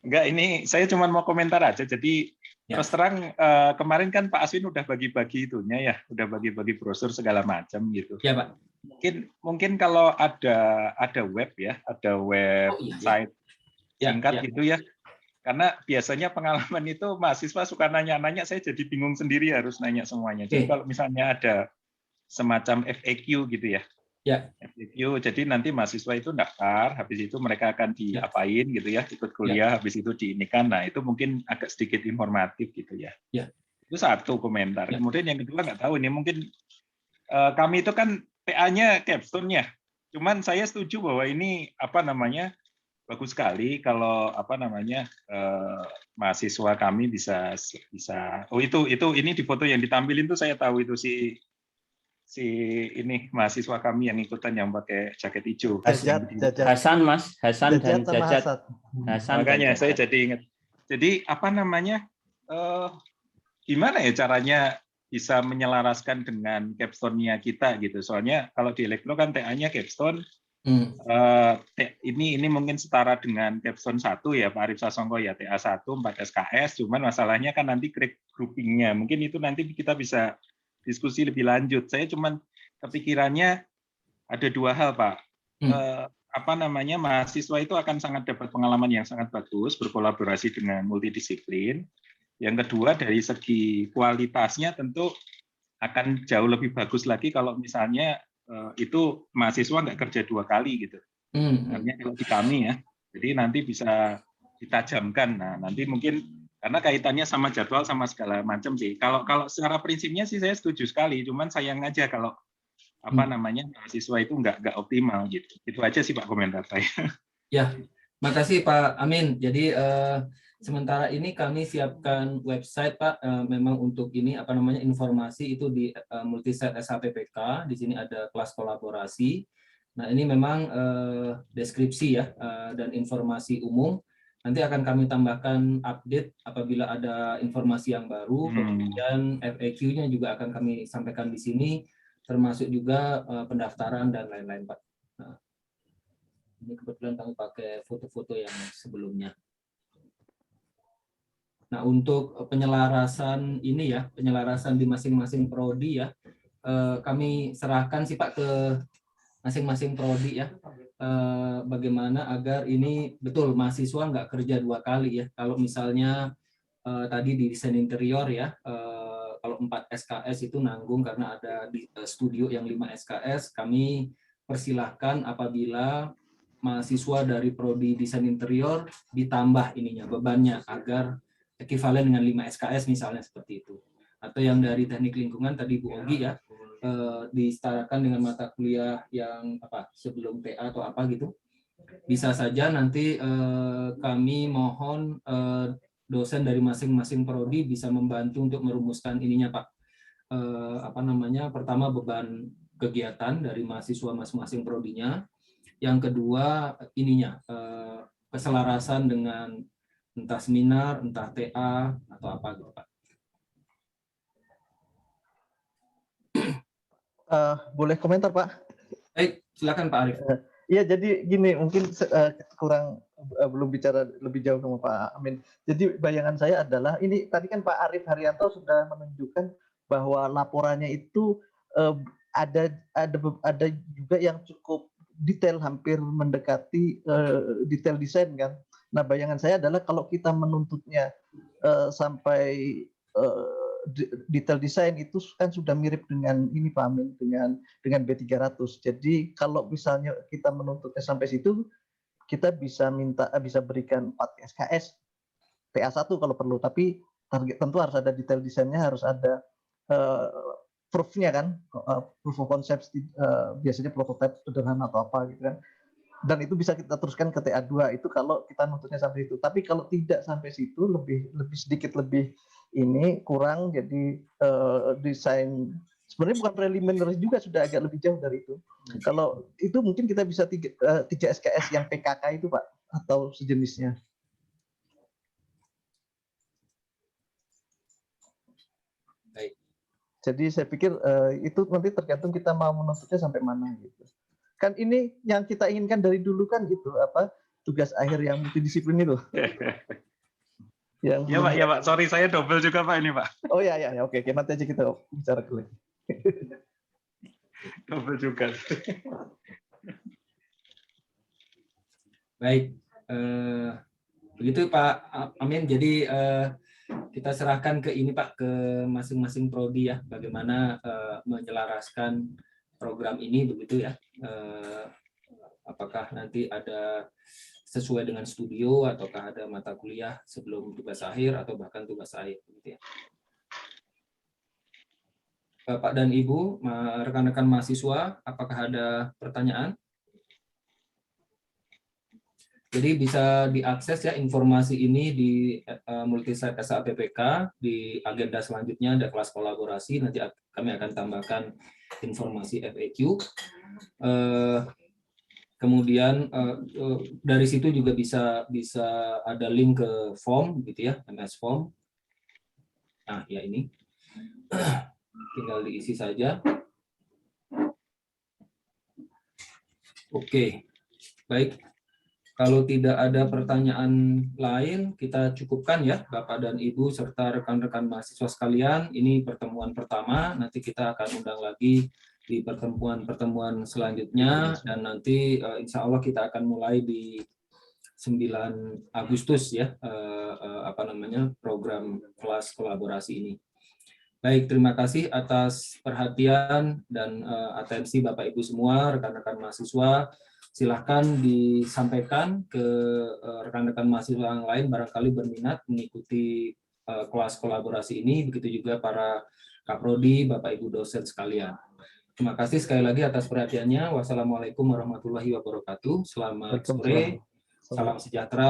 M: Enggak, ini saya cuma mau komentar aja. Jadi terus terang kemarin kan Pak Aswin udah bagi-bagi itunya ya, udah bagi-bagi brosur segala macam gitu.
A: Ya Pak.
M: Mungkin kalau ada web ya, ada website singkat gitu ya. Karena biasanya pengalaman itu mahasiswa suka nanya-nanya, saya jadi bingung sendiri harus nanya semuanya. Jadi kalau misalnya ada semacam FAQ gitu ya, FAQ, jadi nanti mahasiswa itu daftar, habis itu mereka akan diapain gitu ya, ikut kuliah, habis itu diinikan. Nah itu mungkin agak sedikit informatif gitu ya. Itu satu komentar. Kemudian yang kedua nggak tahu ini mungkin kami itu kan TA-nya capstone-nya. Cuman saya setuju bahwa ini bagus sekali kalau mahasiswa kami bisa ini di foto yang ditampilin tuh saya tahu itu si ini mahasiswa kami yang ikutan yang pakai jaket hijau.
L: Hasan Mas, Hasan dan Jajat.
M: Hasan makanya saya jadi ingat. Jadi gimana ya caranya bisa menyelaraskan dengan capstone-nya kita gitu. Soalnya kalau di elektro kan TA-nya capstone. Ini mungkin setara dengan capstone 1 ya Pak Arif Sasongko ya, TA1 4 SKS, cuman masalahnya kan nanti grouping-nya. Mungkin itu nanti kita bisa diskusi lebih lanjut. Saya cuman kepikirannya ada 2 hal Pak. Mahasiswa itu akan sangat dapat pengalaman yang sangat bagus berkolaborasi dengan multidisiplin. Yang kedua dari segi kualitasnya tentu akan jauh lebih bagus lagi kalau misalnya itu mahasiswa nggak kerja 2 kali gitu. Artinya kalau di kami ya, jadi nanti bisa ditajamkan. Nah nanti mungkin karena kaitannya sama jadwal sama segala macam sih. Kalau secara prinsipnya sih saya setuju sekali. Cuman sayang aja kalau mahasiswa itu nggak optimal gitu. Itu aja sih Pak komentar saya.
A: Ya, makasih Pak Amin. Jadi sementara ini kami siapkan website Pak, memang untuk ini informasi itu di Multisite SHPPK. Di sini ada kelas kolaborasi. Nah ini memang deskripsi ya dan informasi umum. Nanti akan kami tambahkan update apabila ada informasi yang baru. Kemudian FAQ-nya juga akan kami sampaikan di sini, termasuk juga pendaftaran dan lain-lain Pak. Nah, ini kebetulan kami pakai foto-foto yang sebelumnya. Nah, untuk penyelarasan ini ya, penyelarasan di masing-masing prodi ya, kami serahkan sih Pak ke masing-masing prodi ya, bagaimana agar ini betul mahasiswa nggak kerja 2 kali ya. Kalau misalnya tadi di desain interior ya, kalau 4 SKS itu nanggung karena ada di studio yang 5 SKS, kami persilahkan apabila mahasiswa dari prodi desain interior ditambah ininya bebannya agar ekivalen dengan 5 SKS misalnya seperti itu. Atau yang dari teknik lingkungan tadi Bu Ogi ya, disetarakan dengan mata kuliah yang sebelum TA atau apa gitu. Bisa saja nanti kami mohon dosen dari masing-masing prodi bisa membantu untuk merumuskan ininya Pak. Pertama beban kegiatan dari mahasiswa masing-masing prodinya. Yang kedua ininya keselarasan dengan entah seminar, entah TA, atau apa gitu Pak.
C: Boleh komentar Pak?
A: Silakan Pak Arif.
C: Iya, jadi gini, mungkin belum bicara lebih jauh sama Pak Amin. Jadi bayangan saya adalah, ini tadi kan Pak Arif Haryanto sudah menunjukkan bahwa laporannya itu ada juga yang cukup detail, hampir mendekati detail desain kan. Nah, bayangan saya adalah kalau kita menuntutnya sampai detail desain itu kan sudah mirip dengan ini Pak Amin, dengan B300. Jadi kalau misalnya kita menuntutnya sampai situ, kita bisa berikan 4 SKS, PA1 kalau perlu, tapi target tentu harus ada detail desainnya, harus ada proof-nya kan, proof of concept, biasanya prototype sederhana atau apa gitu kan. Dan itu bisa kita teruskan ke TA2 itu kalau kita nuntutnya sampai situ. Tapi kalau tidak sampai situ, lebih sedikit lebih ini kurang, jadi desain sebenarnya bukan preliminary juga, sudah agak lebih jauh dari itu. Kalau itu mungkin kita bisa 3 SKS yang PKK itu Pak, atau sejenisnya.
A: Baik.
C: Jadi saya pikir itu nanti tergantung kita mau menuntutnya sampai mana gitu. Kan ini yang kita inginkan dari dulu kan itu apa, tugas akhir yang multidisiplin itu. Yang
M: ya Pak, ya Pak. Sorry saya double juga Pak ini Pak.
C: Oh ya, oke, nanti aja kita bicara dulu.
M: Double juga.
A: Baik, begitu Pak Amin. Jadi kita serahkan ke ini Pak, ke masing-masing prodi ya, bagaimana menyelaraskan program ini begitu ya. Apakah nanti ada sesuai dengan studio ataukah ada mata kuliah sebelum tugas akhir atau bahkan tugas akhir gitu ya. Bapak dan Ibu, rekan-rekan mahasiswa, apakah ada pertanyaan? Jadi bisa diakses ya informasi ini di multisite SAPPK. Di agenda selanjutnya ada kelas kolaborasi, nanti kami akan tambahkan informasi FAQ. Kemudian dari situ juga bisa ada link ke form gitu ya, MS Form. Nah, ya ini. Tinggal diisi saja. Oke. Baik. Kalau tidak ada pertanyaan lain, kita cukupkan ya Bapak dan Ibu serta rekan-rekan mahasiswa sekalian. Ini pertemuan pertama, nanti kita akan undang lagi di pertemuan selanjutnya, dan nanti insya Allah kita akan mulai di 9 Agustus ya, program kelas kolaborasi ini. Baik, terima kasih atas perhatian dan atensi Bapak Ibu semua, rekan-rekan mahasiswa. Silahkan disampaikan ke rekan-rekan mahasiswa yang lain barangkali berminat mengikuti kelas kolaborasi ini, begitu juga para Kaprodi, Bapak Ibu dosen sekalian. Terima kasih sekali lagi atas perhatiannya. Wassalamualaikum warahmatullahi wabarakatuh. Selamat sore, salam sejahtera.